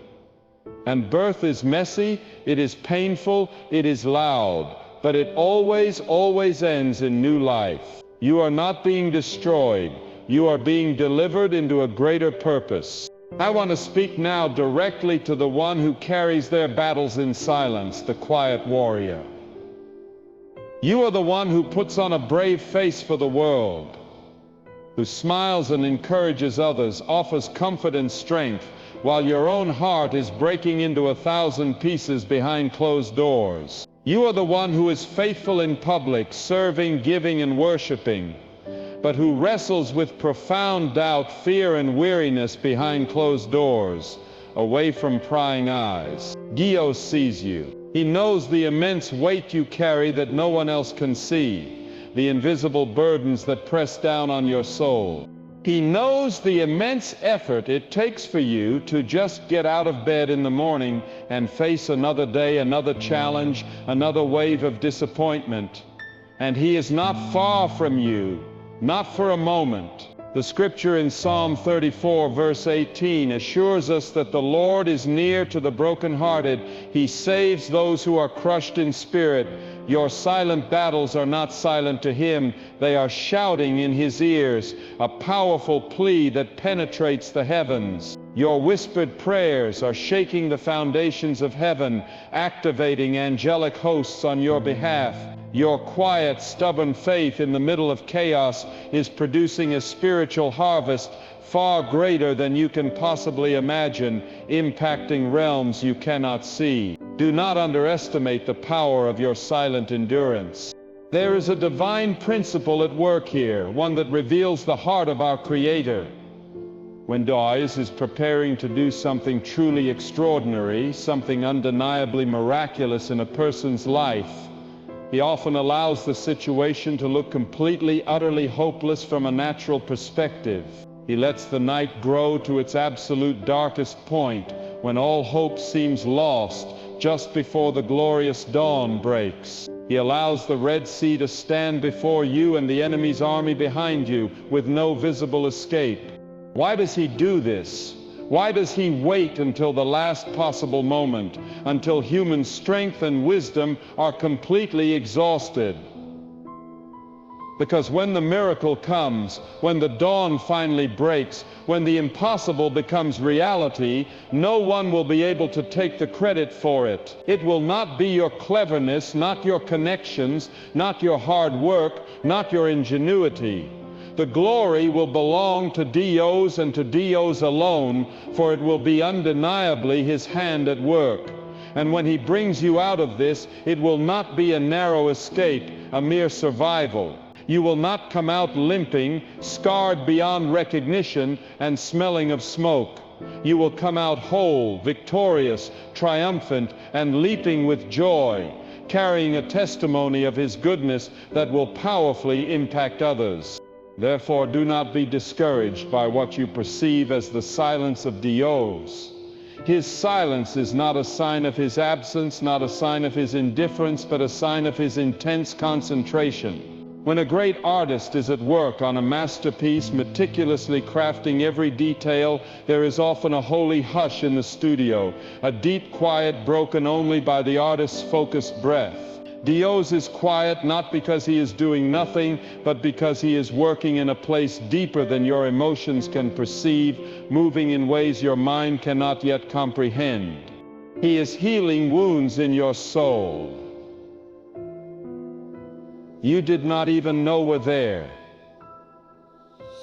And birth is messy, it is painful, it is loud, but it always, always ends in new life. You are not being destroyed, you are being delivered into a greater purpose. I want to speak now directly to the one who carries their battles in silence, the quiet warrior. You are the one who puts on a brave face for the world, who smiles and encourages others, offers comfort and strength, while your own heart is breaking into 1,000 pieces behind closed doors. You are the one who is faithful in public, serving, giving, and worshiping, but who wrestles with profound doubt, fear, and weariness behind closed doors, away from prying eyes. Dios sees you. He knows the immense weight you carry that no one else can see, the invisible burdens that press down on your soul. He knows the immense effort it takes for you to just get out of bed in the morning and face another day, another challenge, another wave of disappointment. And He is not far from you, not for a moment. The scripture in Psalm 34, verse 18, assures us that the Lord is near to the brokenhearted. He saves those who are crushed in spirit. Your silent battles are not silent to Him. They are shouting in His ears, a powerful plea that penetrates the heavens. Your whispered prayers are shaking the foundations of heaven, activating angelic hosts on your behalf. Your quiet, stubborn faith in the middle of chaos is producing a spiritual harvest far greater than you can possibly imagine, impacting realms you cannot see. Do not underestimate the power of your silent endurance. There is a divine principle at work here, one that reveals the heart of our Creator. When Dios is preparing to do something truly extraordinary, something undeniably miraculous in a person's life, He often allows the situation to look completely, utterly hopeless from a natural perspective. He lets the night grow to its absolute darkest point, when all hope seems lost, just before the glorious dawn breaks. He allows the Red Sea to stand before you and the enemy's army behind you, with no visible escape. Why does He do this? Why does He wait until the last possible moment, until human strength and wisdom are completely exhausted? Because when the miracle comes, when the dawn finally breaks, when the impossible becomes reality, no one will be able to take the credit for it. It will not be your cleverness, not your connections, not your hard work, not your ingenuity. The glory will belong to Dios and to Dios alone, for it will be undeniably His hand at work. And when He brings you out of this, it will not be a narrow escape, a mere survival. You will not come out limping, scarred beyond recognition, and smelling of smoke. You will come out whole, victorious, triumphant, and leaping with joy, carrying a testimony of His goodness that will powerfully impact others. Therefore, do not be discouraged by what you perceive as the silence of Dios. His silence is not a sign of His absence, not a sign of His indifference, but a sign of His intense concentration. When a great artist is at work on a masterpiece, meticulously crafting every detail, there is often a holy hush in the studio, a deep quiet broken only by the artist's focused breath. Dios is quiet not because He is doing nothing, but because He is working in a place deeper than your emotions can perceive, moving in ways your mind cannot yet comprehend. He is healing wounds in your soul you did not even know were there,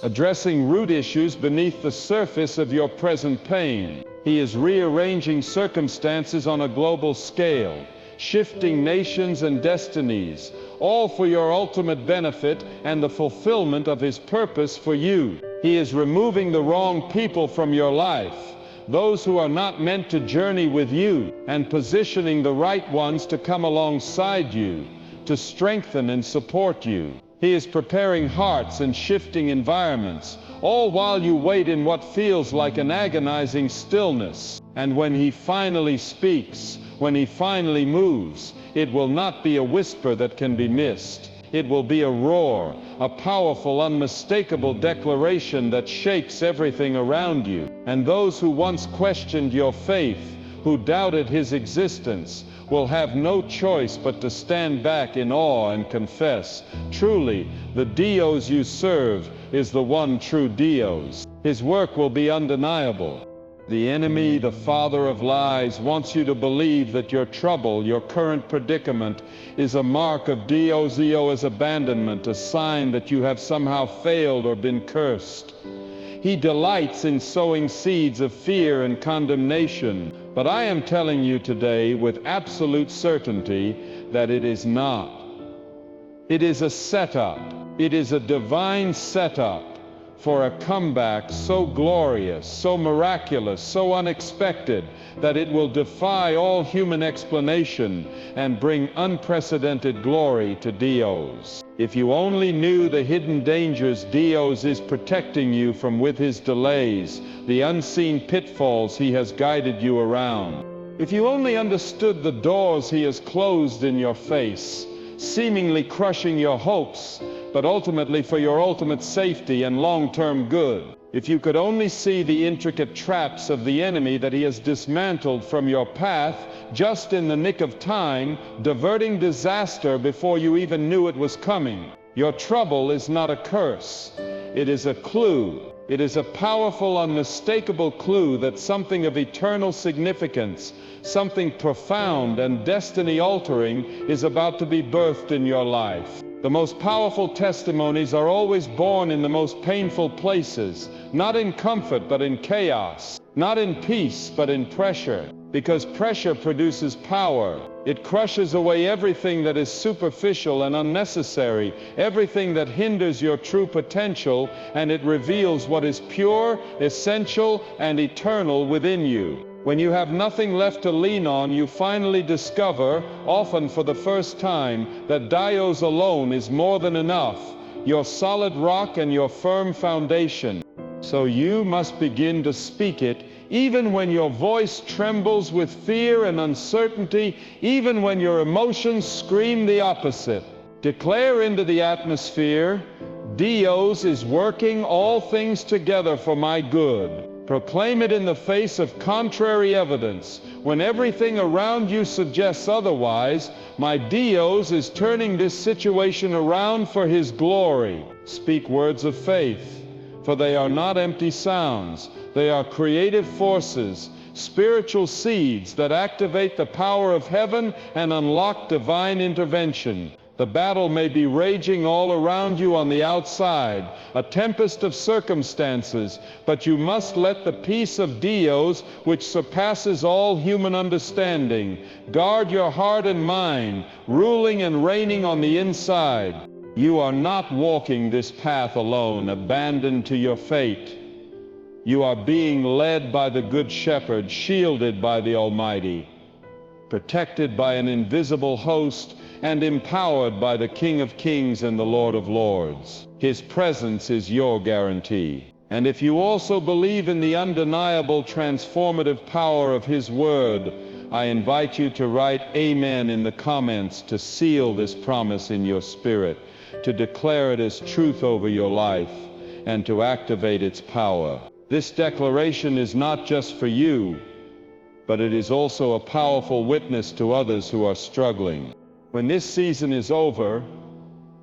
addressing root issues beneath the surface of your present pain. He is rearranging circumstances on a global scale, shifting nations and destinies, all for your ultimate benefit and the fulfillment of His purpose for you. He is removing the wrong people from your life, those who are not meant to journey with you, and positioning the right ones to come alongside you, to strengthen and support you. He is preparing hearts and shifting environments, all while you wait in what feels like an agonizing stillness. And when He finally speaks, when He finally moves, it will not be a whisper that can be missed. It will be a roar, a powerful, unmistakable declaration that shakes everything around you. And those who once questioned your faith, who doubted His existence, will have no choice but to stand back in awe and confess, truly, the Dios you serve is the one true Dios. His work will be undeniable. The enemy, the father of lies, wants you to believe that your trouble, your current predicament, is a mark of Dios abandonment, a sign that you have somehow failed or been cursed. He delights in sowing seeds of fear and condemnation. But I am telling you today with absolute certainty that it is not. It is a setup. It is a divine setup for a comeback so glorious, so miraculous, so unexpected, that it will defy all human explanation and bring unprecedented glory to Dios. If you only knew the hidden dangers Dios is protecting you from with his delays, the unseen pitfalls he has guided you around. If you only understood the doors he has closed in your face, seemingly crushing your hopes, but ultimately for your ultimate safety and long-term good. If you could only see the intricate traps of the enemy that he has dismantled from your path just in the nick of time, diverting disaster before you even knew it was coming. Your trouble is not a curse. It is a clue. It is a powerful, unmistakable clue that something of eternal significance, something profound and destiny-altering is about to be birthed in your life. The most powerful testimonies are always born in the most painful places, not in comfort but in chaos, not in peace but in pressure, because pressure produces power. It crushes away everything that is superficial and unnecessary, everything that hinders your true potential, and it reveals what is pure, essential, and eternal within you. When you have nothing left to lean on, you finally discover, often for the first time, that Dios alone is more than enough, your solid rock and your firm foundation. So you must begin to speak it, even when your voice trembles with fear and uncertainty, even when your emotions scream the opposite. Declare into the atmosphere, Dios is working all things together for my good. Proclaim it in the face of contrary evidence. When everything around you suggests otherwise, my Dios is turning this situation around for his glory. Speak words of faith, for they are not empty sounds. They are creative forces, spiritual seeds that activate the power of heaven and unlock divine intervention. The battle may be raging all around you on the outside, a tempest of circumstances, but you must let the peace of Dios, which surpasses all human understanding, guard your heart and mind, ruling and reigning on the inside. You are not walking this path alone, abandoned to your fate. You are being led by the Good Shepherd, shielded by the Almighty, protected by an invisible host, and empowered by the King of Kings and the Lord of Lords. His presence is your guarantee. And if you also believe in the undeniable transformative power of His Word, I invite you to write Amen in the comments to seal this promise in your spirit, to declare it as truth over your life, and to activate its power. This declaration is not just for you, but it is also a powerful witness to others who are struggling. When this season is over,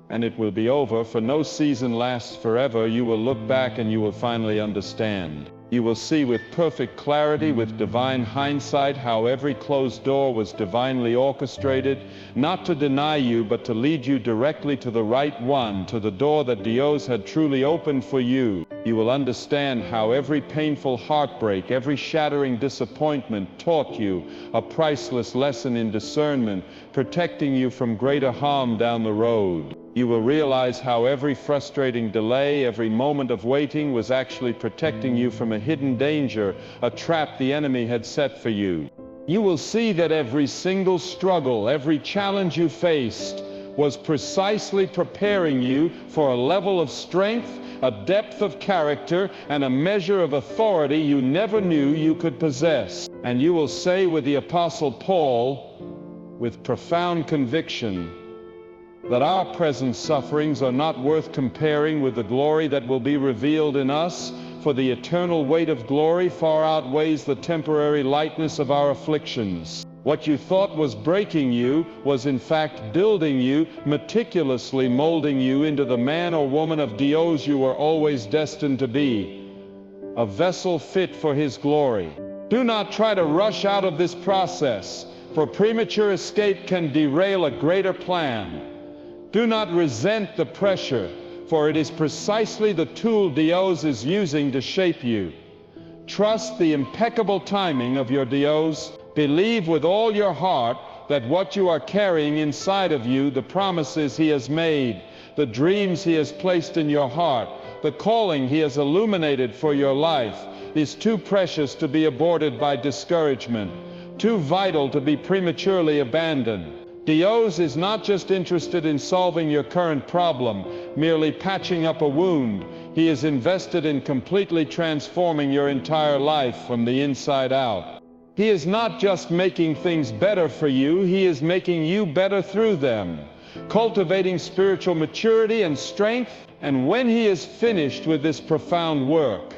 and it will be over, for no season lasts forever, you will look back and you will finally understand. You will see with perfect clarity, with divine hindsight, how every closed door was divinely orchestrated, not to deny you, but to lead you directly to the right one, to the door that Dios had truly opened for you. You will understand how every painful heartbreak, every shattering disappointment taught you a priceless lesson in discernment, protecting you from greater harm down the road. You will realize how every frustrating delay, every moment of waiting was actually protecting you from a hidden danger, a trap the enemy had set for you. You will see that every single struggle, every challenge you faced was precisely preparing you for a level of strength, a depth of character, and a measure of authority you never knew you could possess. And you will say with the Apostle Paul, with profound conviction, that our present sufferings are not worth comparing with the glory that will be revealed in us, for the eternal weight of glory far outweighs the temporary lightness of our afflictions. What you thought was breaking you was in fact building you, meticulously molding you into the man or woman of Dios you were always destined to be. a vessel fit for His glory. Do not try to rush out of this process, for premature escape can derail a greater plan. Do not resent the pressure, for it is precisely the tool Dios is using to shape you. Trust the impeccable timing of your Dios. Believe with all your heart that what you are carrying inside of you, the promises He has made, the dreams He has placed in your heart, the calling He has illuminated for your life, is too precious to be aborted by discouragement, too vital to be prematurely abandoned. Dios is not just interested in solving your current problem, merely patching up a wound. He is invested in completely transforming your entire life from the inside out. He is not just making things better for you, He is making you better through them, cultivating spiritual maturity and strength. And when He is finished with this profound work,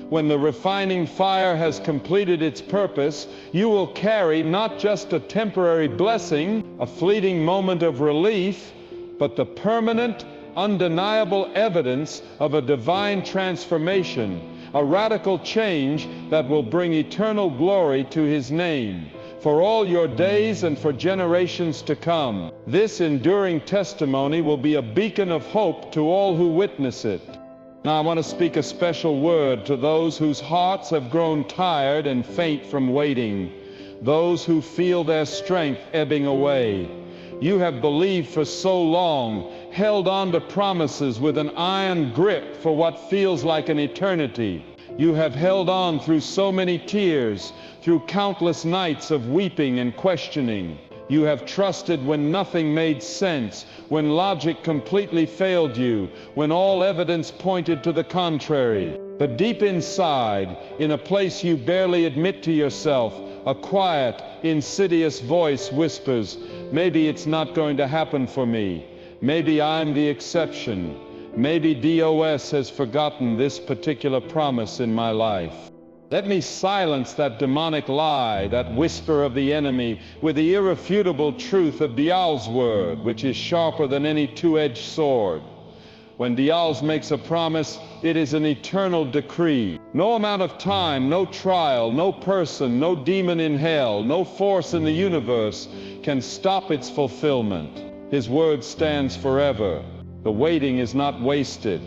when the refining fire has completed its purpose, you will carry not just a temporary blessing, a fleeting moment of relief, but the permanent, undeniable evidence of a divine transformation, a radical change that will bring eternal glory to His name, for all your days and for generations to come. This enduring testimony will be a beacon of hope to all who witness it. Now I want to speak a special word to those whose hearts have grown tired and faint from waiting, those who feel their strength ebbing away. You have believed for so long, held on to promises with an iron grip for what feels like an eternity. You have held on through so many tears, through countless nights of weeping and questioning. You have trusted when nothing made sense, when logic completely failed you, when all evidence pointed to the contrary. But deep inside, in a place you barely admit to yourself, a quiet, insidious voice whispers, maybe it's not going to happen for me. Maybe I'm the exception. Maybe DOS has forgotten this particular promise in my life. Let me silence that demonic lie, that whisper of the enemy, with the irrefutable truth of Dial's word, which is sharper than any two-edged sword. When Dial's makes a promise, it is an eternal decree. No amount of time, no trial, no person, no demon in hell, no force in the universe can stop its fulfillment. His word stands forever. The waiting is not wasted.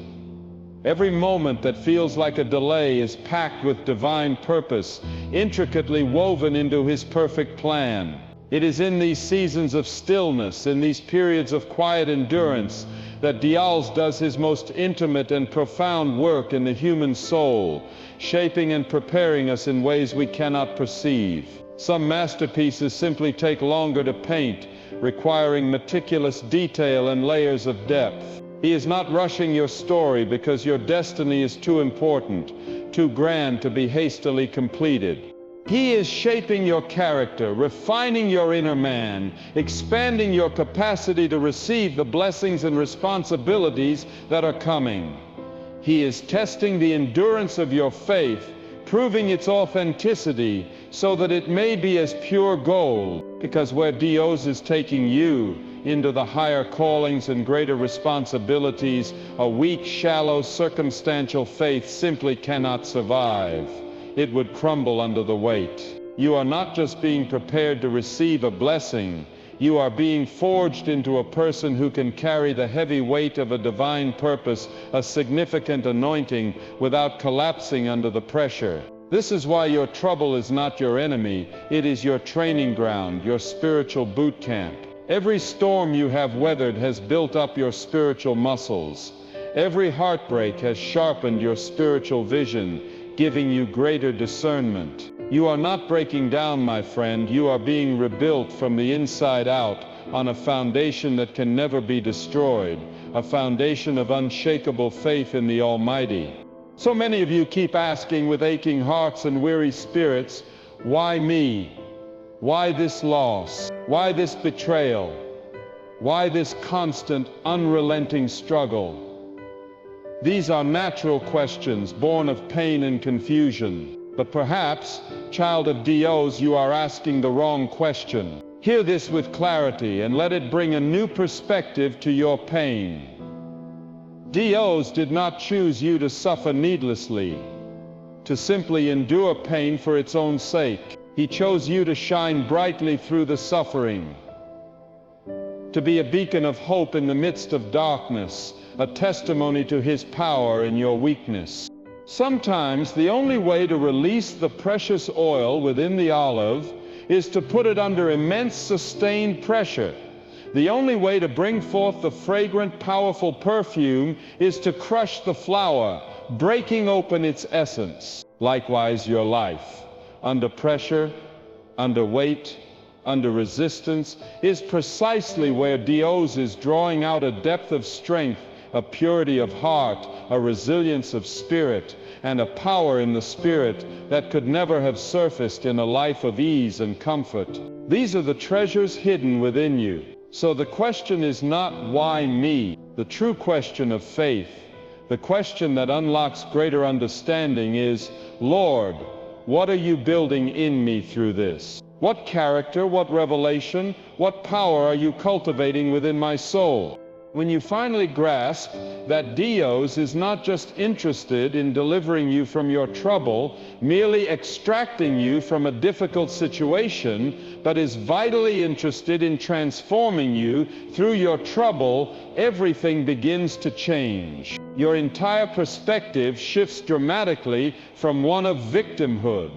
Every moment that feels like a delay is packed with divine purpose, intricately woven into His perfect plan. It is in these seasons of stillness, in these periods of quiet endurance, that Dials does His most intimate and profound work in the human soul, shaping and preparing us in ways we cannot perceive. Some masterpieces simply take longer to paint, requiring meticulous detail and layers of depth. He is not rushing your story because your destiny is too important, too grand to be hastily completed. He is shaping your character, refining your inner man, expanding your capacity to receive the blessings and responsibilities that are coming. He is testing the endurance of your faith, proving its authenticity so that it may be as pure gold. Because where Dios is taking you, into the higher callings and greater responsibilities, a weak, shallow, circumstantial faith simply cannot survive. It would crumble under the weight. You are not just being prepared to receive a blessing, you are being forged into a person who can carry the heavy weight of a divine purpose, a significant anointing, without collapsing under the pressure. This is why your trouble is not your enemy, it is your training ground, your spiritual boot camp. Every storm you have weathered has built up your spiritual muscles. Every heartbreak has sharpened your spiritual vision, giving you greater discernment. You are not breaking down, my friend. You are being rebuilt from the inside out on a foundation that can never be destroyed, a foundation of unshakable faith in the Almighty. So many of you keep asking with aching hearts and weary spirits, why me? Why this loss? Why this betrayal? Why this constant, unrelenting struggle? These are natural questions born of pain and confusion. But perhaps, child of Dios, you are asking the wrong question. Hear this with clarity and let it bring a new perspective to your pain. Dios did not choose you to suffer needlessly. to simply endure pain for its own sake. He chose you to shine brightly through the suffering, to be a beacon of hope in the midst of darkness, a testimony to His power in your weakness. Sometimes the only way to release the precious oil within the olive is to put it under immense sustained pressure. The only way to bring forth the fragrant, powerful perfume is to crush the flower, breaking open its essence. Likewise, your life, under pressure, under weight, under resistance, is precisely where Dios is drawing out a depth of strength, a purity of heart, a resilience of spirit, and a power in the spirit that could never have surfaced in a life of ease and comfort. These are the treasures hidden within you. So the question is not, why me? The true question of faith, the question that unlocks greater understanding is, Lord, what are you building in me through this? What character, what revelation, what power are you cultivating within my soul? When you finally grasp that Dios is not just interested in delivering you from your trouble, merely extracting you from a difficult situation, but is vitally interested in transforming you through your trouble, everything begins to change. Your entire perspective shifts dramatically from one of victimhood,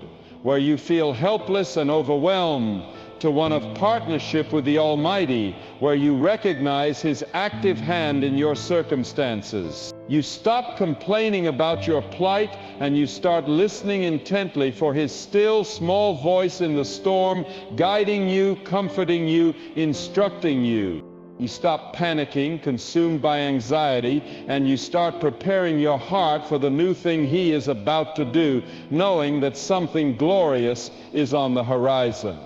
where you feel helpless and overwhelmed, to one of partnership with the Almighty, where you recognize His active hand in your circumstances. You stop complaining about your plight and you start listening intently for His still, small voice in the storm, guiding you, comforting you, instructing you. You stop panicking, consumed by anxiety, and you start preparing your heart for the new thing He is about to do, knowing that something glorious is on the horizon.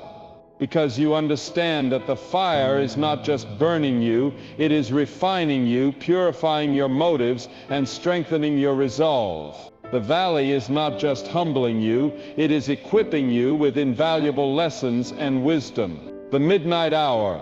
Because you understand that the fire is not just burning you, it is refining you, purifying your motives, and strengthening your resolve. The valley is not just humbling you, it is equipping you with invaluable lessons and wisdom. The midnight hour,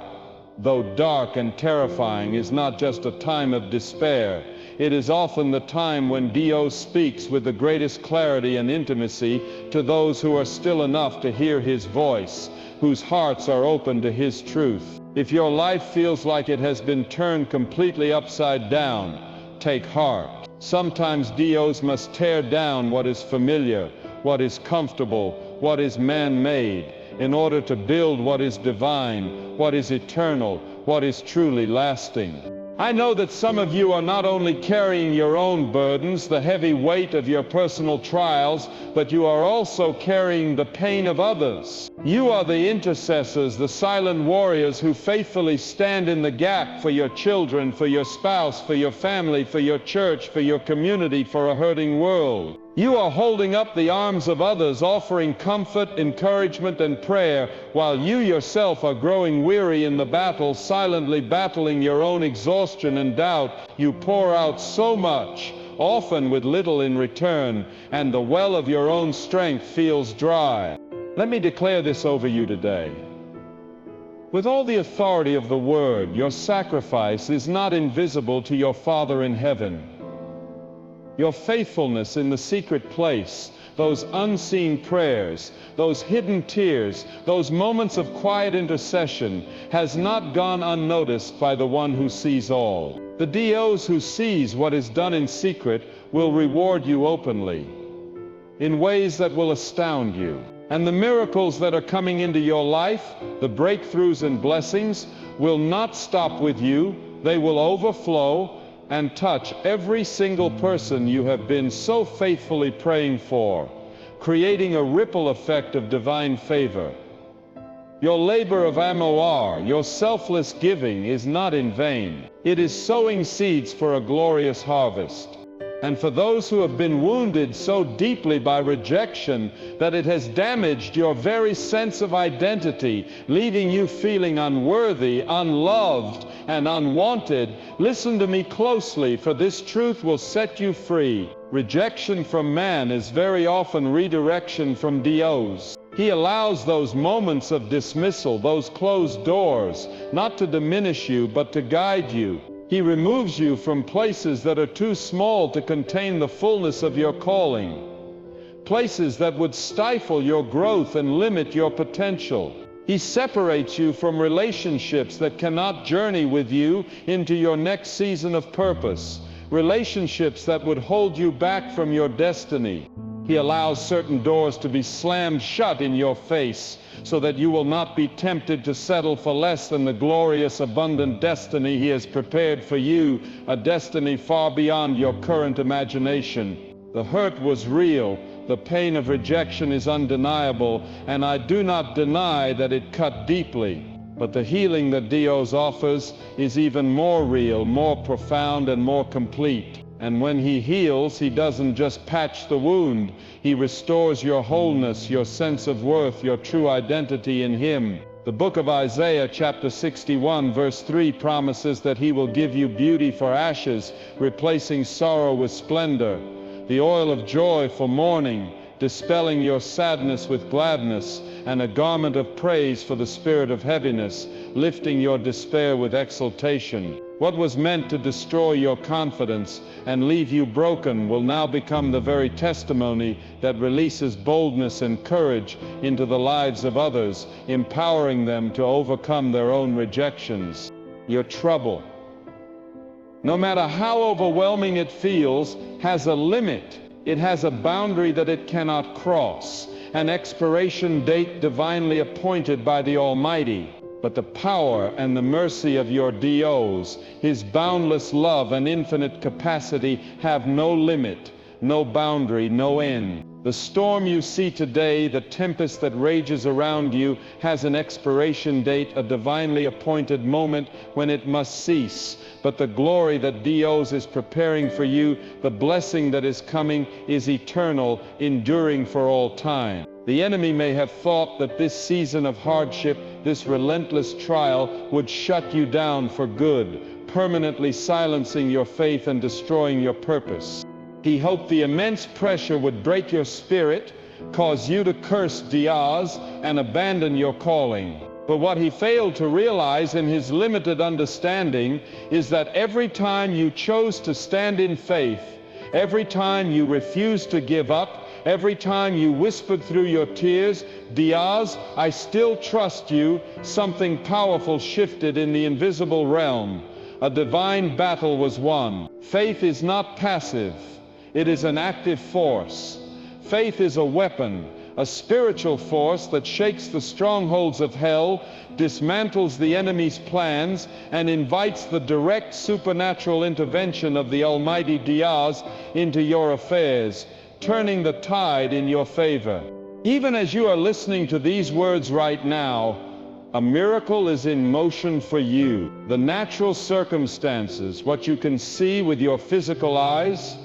though dark and terrifying, is not just a time of despair. It is often the time when Dios speaks with the greatest clarity and intimacy to those who are still enough to hear His voice, whose hearts are open to His truth. If your life feels like it has been turned completely upside down, take heart. Sometimes Dios must tear down what is familiar, what is comfortable, what is man-made, in order to build what is divine, what is eternal, what is truly lasting. I know that some of you are not only carrying your own burdens, the heavy weight of your personal trials, but you are also carrying the pain of others. You are the intercessors, the silent warriors who faithfully stand in the gap for your children, for your spouse, for your family, for your church, for your community, for a hurting world. You are holding up the arms of others, offering comfort, encouragement, and prayer, while you yourself are growing weary in the battle, silently battling your own exhaustion and doubt. You pour out so much, often with little in return, and the well of your own strength feels dry. Let me declare this over you today. With all the authority of the Word, your sacrifice is not invisible to your Father in heaven. Your faithfulness in the secret place, those unseen prayers, those hidden tears, those moments of quiet intercession, has not gone unnoticed by the one who sees all. The Dios who sees what is done in secret will reward you openly, in ways that will astound you. And the miracles that are coming into your life, the breakthroughs and blessings, will not stop with you. They will overflow and touch every single person you have been so faithfully praying for, creating a ripple effect of divine favor. Your labor of amor, your selfless giving, is not in vain. It is sowing seeds for a glorious harvest. And for those who have been wounded so deeply by rejection that it has damaged your very sense of identity, leaving you feeling unworthy, unloved, and unwanted, listen to me closely, for this truth will set you free. Rejection from man is very often redirection from Dios. He allows those moments of dismissal, those closed doors, not to diminish you, but to guide you. He removes you from places that are too small to contain the fullness of your calling. places that would stifle your growth and limit your potential. He separates you from relationships that cannot journey with you into your next season of purpose, relationships that would hold you back from your destiny. He allows certain doors to be slammed shut in your face so that you will not be tempted to settle for less than the glorious, abundant destiny He has prepared for you, a destiny far beyond your current imagination. The hurt was real, the pain of rejection is undeniable, and I do not deny that it cut deeply. But the healing that Dios offers is even more real, more profound, and more complete. And when He heals, He doesn't just patch the wound. He restores your wholeness, your sense of worth, your true identity in Him. The book of Isaiah, chapter 61, verse 3 promises that He will give you beauty for ashes, replacing sorrow with splendor, the oil of joy for mourning, dispelling your sadness with gladness, and a garment of praise for the spirit of heaviness, lifting your despair with exultation. What was meant to destroy your confidence and leave you broken will now become the very testimony that releases boldness and courage into the lives of others, empowering them to overcome their own rejections. Your trouble, no matter how overwhelming it feels, has a limit. It has a boundary that it cannot cross, an expiration date divinely appointed by the Almighty. But the power and the mercy of your Dios, His boundless love and infinite capacity, have no limit, no boundary, no end. The storm you see today, the tempest that rages around you, has an expiration date, a divinely appointed moment when it must cease. But the glory that Dios is preparing for you, the blessing that is coming, is eternal, enduring for all time. The enemy may have thought that this season of hardship, this relentless trial, would shut you down for good, permanently silencing your faith and destroying your purpose. He hoped the immense pressure would break your spirit, cause you to curse Dios, and abandon your calling. But what he failed to realize in his limited understanding is that every time you chose to stand in faith, every time you refused to give up, every time you whispered through your tears, Dios, I still trust you, something powerful shifted in the invisible realm. A divine battle was won. Faith is not passive. It is an active force. Faith is a weapon, a spiritual force that shakes the strongholds of hell, dismantles the enemy's plans, and invites the direct supernatural intervention of the Almighty Dios into your affairs, turning the tide in your favor. Even as you are listening to these words right now, a miracle is in motion for you. The natural circumstances, what you can see with your physical eyes,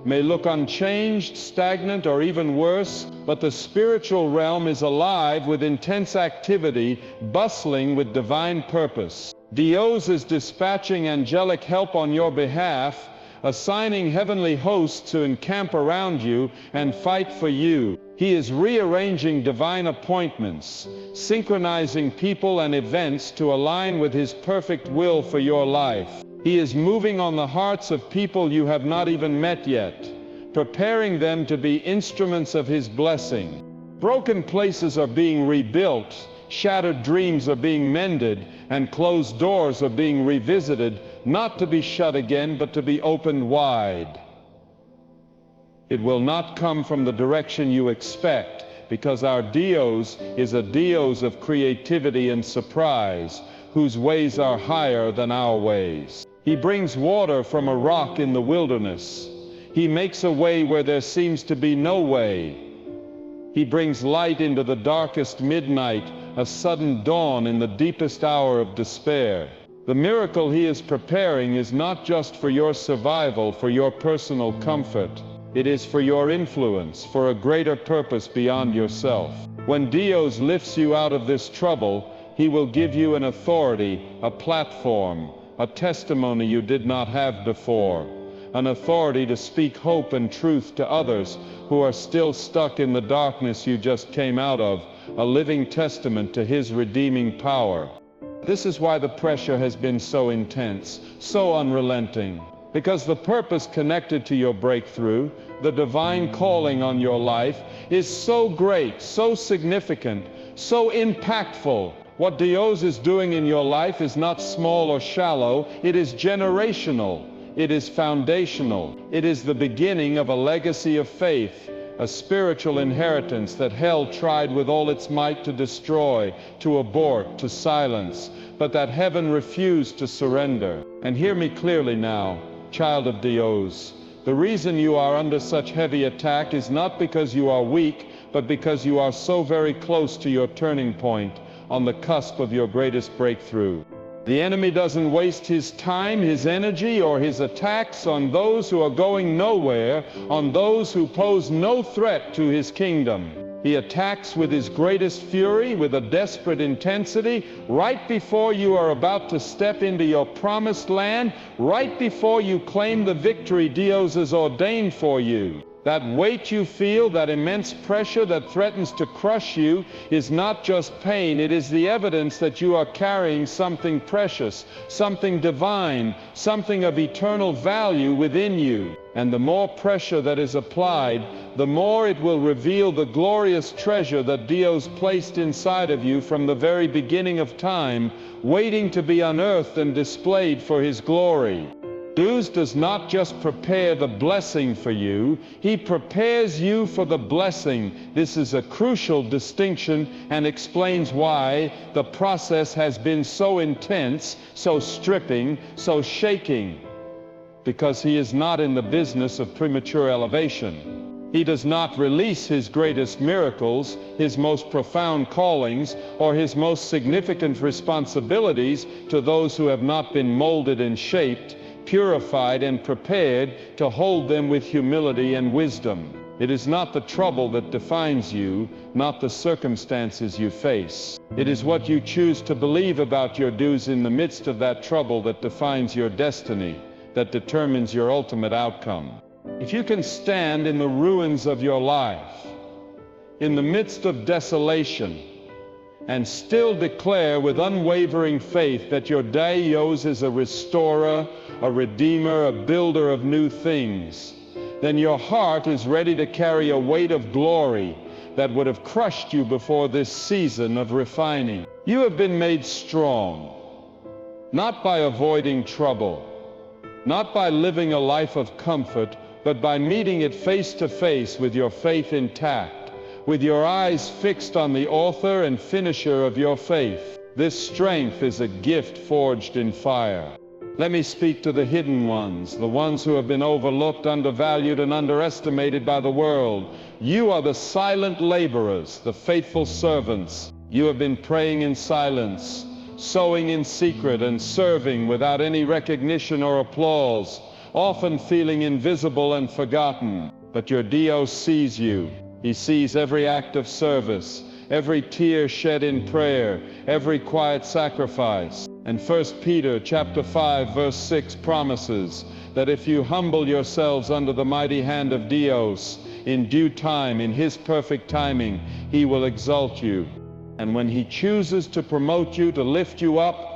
may look unchanged, stagnant, or even worse, but the spiritual realm is alive with intense activity, bustling with divine purpose. Dios is dispatching angelic help on your behalf, assigning heavenly hosts to encamp around you and fight for you. He is rearranging divine appointments, synchronizing people and events to align with His perfect will for your life. He is moving on the hearts of people you have not even met yet, preparing them to be instruments of His blessing. Broken places are being rebuilt, shattered dreams are being mended, and closed doors are being revisited, not to be shut again, but to be opened wide. It will not come from the direction you expect, because our Dios is a Dios of creativity and surprise, whose ways are higher than our ways. He brings water from a rock in the wilderness. He makes a way where there seems to be no way. He brings light into the darkest midnight, a sudden dawn in the deepest hour of despair. The miracle He is preparing is not just for your survival, for your personal comfort. It is for your influence, for a greater purpose beyond yourself. When Dios lifts you out of this trouble, He will give you an authority, a platform, a testimony you did not have before, an authority to speak hope and truth to others who are still stuck in the darkness you just came out of, a living testament to His redeeming power. This is why the pressure has been so intense, so unrelenting. Because the purpose connected to your breakthrough, the divine calling on your life, is so great, so significant, so impactful. What Dios is doing in your life is not small or shallow, it is generational, it is foundational, it is the beginning of a legacy of faith, a spiritual inheritance that hell tried with all its might to destroy, to abort, to silence, but that heaven refused to surrender. And hear me clearly now, child of Dios. The reason you are under such heavy attack is not because you are weak, but because you are so very close to your turning point, on the cusp of your greatest breakthrough. The enemy doesn't waste his time, his energy, or his attacks on those who are going nowhere, on those who pose no threat to his kingdom. He attacks with his greatest fury, with a desperate intensity, right before you are about to step into your promised land, right before you claim the victory Dios has ordained for you. That weight you feel, that immense pressure that threatens to crush you, is not just pain, it is the evidence that you are carrying something precious, something divine, something of eternal value within you. And the more pressure that is applied, the more it will reveal the glorious treasure that Dios placed inside of you from the very beginning of time, waiting to be unearthed and displayed for His glory. Dios does not just prepare the blessing for you, He prepares you for the blessing. This is a crucial distinction and explains why the process has been so intense, so stripping, so shaking. Because He is not in the business of premature elevation. He does not release His greatest miracles, His most profound callings, or His most significant responsibilities to those who have not been molded and shaped, purified and prepared to hold them with humility and wisdom. It is not the trouble that defines you, not the circumstances you face. It is what you choose to believe about your dues in the midst of that trouble that defines your destiny, that determines your ultimate outcome. If you can stand in the ruins of your life, in the midst of desolation, and still declare with unwavering faith that your Dios is a restorer, a redeemer, a builder of new things, then your heart is ready to carry a weight of glory that would have crushed you before this season of refining. You have been made strong, not by avoiding trouble, not by living a life of comfort, but by meeting it face to face with your faith intact, with your eyes fixed on the author and finisher of your faith. This strength is a gift forged in fire. Let me speak to the hidden ones, the ones who have been overlooked, undervalued, and underestimated by the world. You are the silent laborers, the faithful servants. You have been praying in silence, sowing in secret, and serving without any recognition or applause, often feeling invisible and forgotten. But your Dios sees you. He sees every act of service, every tear shed in prayer, every quiet sacrifice. And 1 Peter chapter 5 verse 6 promises that if you humble yourselves under the mighty hand of Dios, in due time, in His perfect timing, He will exalt you. And when He chooses to promote you, to lift you up,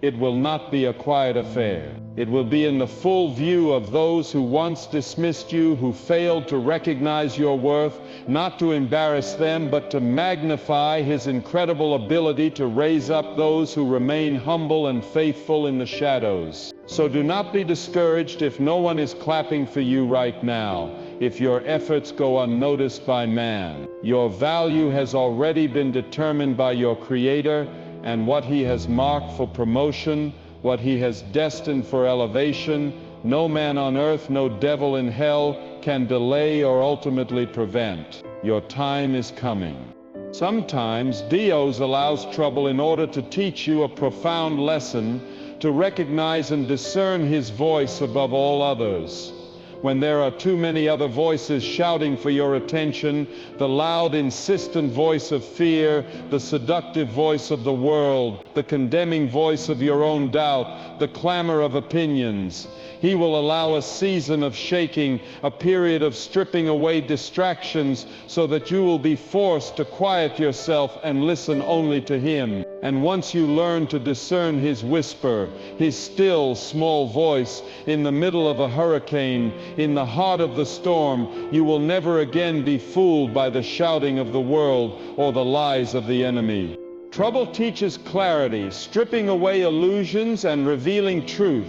it will not be a quiet affair. It will be in the full view of those who once dismissed you, who failed to recognize your worth, not to embarrass them, but to magnify His incredible ability to raise up those who remain humble and faithful in the shadows. So do not be discouraged if no one is clapping for you right now, if your efforts go unnoticed by man. Your value has already been determined by your Creator, and what He has marked for promotion, what He has destined for elevation, no man on earth, no devil in hell can delay or ultimately prevent. Your time is coming. Sometimes Dios allows trouble in order to teach you a profound lesson, to recognize and discern His voice above all others. When there are too many other voices shouting for your attention, the loud, insistent voice of fear, the seductive voice of the world, the condemning voice of your own doubt, the clamor of opinions, He will allow a season of shaking, a period of stripping away distractions, so that you will be forced to quiet yourself and listen only to Him. And once you learn to discern His whisper, His still, small voice, in the middle of a hurricane, in the heart of the storm, you will never again be fooled by the shouting of the world or the lies of the enemy. Trouble teaches clarity, stripping away illusions and revealing truth.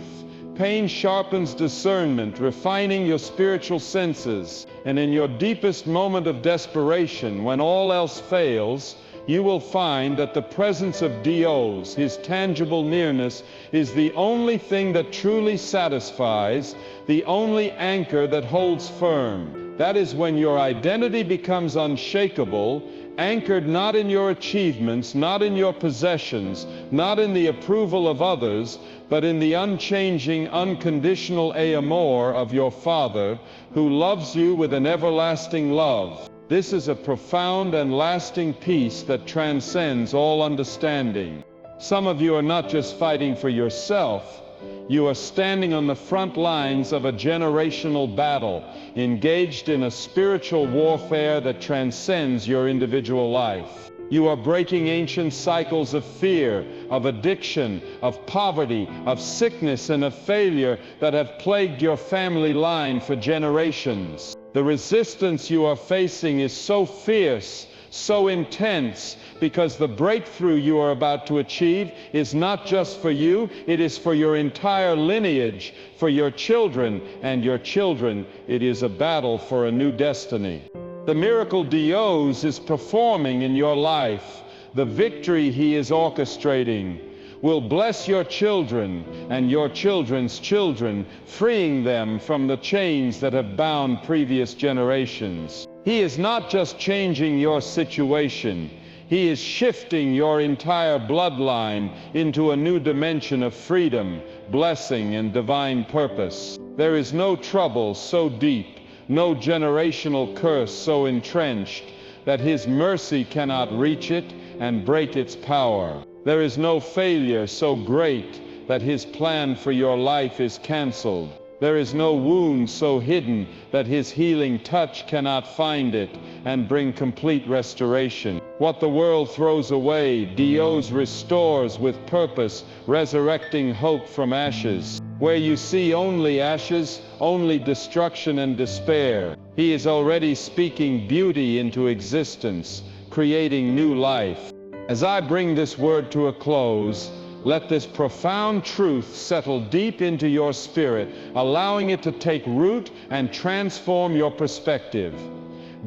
Pain sharpens discernment, refining your spiritual senses. And in your deepest moment of desperation, when all else fails, you will find that the presence of Dios, his tangible nearness, is the only thing that truly satisfies, the only anchor that holds firm. That is when your identity becomes unshakable, anchored not in your achievements, not in your possessions, not in the approval of others, but in the unchanging, unconditional amor of your Father, who loves you with an everlasting love. This is a profound and lasting peace that transcends all understanding. Some of you are not just fighting for yourself, you are standing on the front lines of a generational battle, engaged in a spiritual warfare that transcends your individual life. You are breaking ancient cycles of fear, of addiction, of poverty, of sickness, and of failure that have plagued your family line for generations. The resistance you are facing is so fierce, so intense, because the breakthrough you are about to achieve is not just for you, it is for your entire lineage, for your children and your children. It is a battle for a new destiny. The miracle Dios is performing in your life, the victory he is orchestrating, will bless your children and your children's children, freeing them from the chains that have bound previous generations. He is not just changing your situation, he is shifting your entire bloodline into a new dimension of freedom, blessing, and divine purpose. There is no trouble so deep, no generational curse so entrenched, that his mercy cannot reach it and break its power. There is no failure so great that his plan for your life is canceled. There is no wound so hidden that his healing touch cannot find it and bring complete restoration. What the world throws away, Dios restores with purpose, resurrecting hope from ashes. Where you see only ashes, only destruction and despair, he is already speaking beauty into existence, creating new life. As I bring this word to a close, let this profound truth settle deep into your spirit, allowing it to take root and transform your perspective.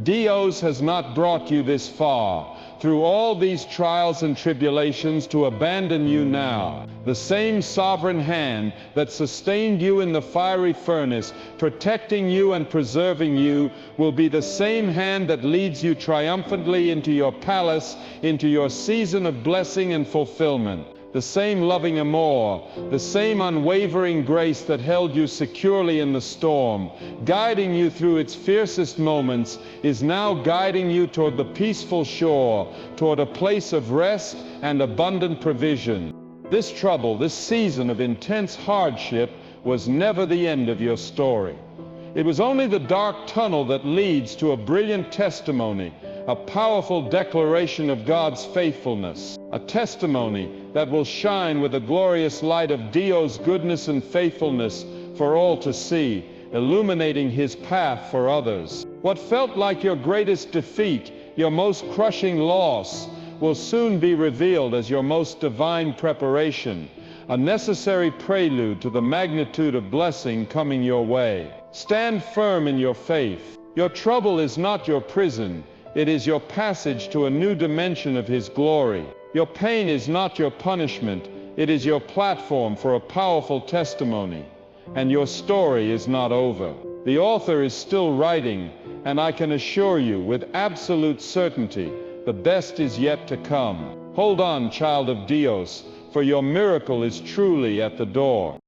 Dios has not brought you this far, through all these trials and tribulations, to abandon you now. The same sovereign hand that sustained you in the fiery furnace, protecting you and preserving you, will be the same hand that leads you triumphantly into your palace, into your season of blessing and fulfillment. The same loving amor, the same unwavering grace that held you securely in the storm, guiding you through its fiercest moments, is now guiding you toward the peaceful shore, toward a place of rest and abundant provision. This trouble, this season of intense hardship, was never the end of your story. It was only the dark tunnel that leads to a brilliant testimony, a powerful declaration of God's faithfulness, a testimony that will shine with the glorious light of Dios' goodness and faithfulness for all to see, illuminating his path for others. What felt like your greatest defeat, your most crushing loss, will soon be revealed as your most divine preparation, a necessary prelude to the magnitude of blessing coming your way. Stand firm in your faith. Your trouble is not your prison. It is your passage to a new dimension of his glory. Your pain is not your punishment. It is your platform for a powerful testimony. And your story is not over. The author is still writing, and I can assure you with absolute certainty, the best is yet to come. Hold on, child of Dios, for your miracle is truly at the door.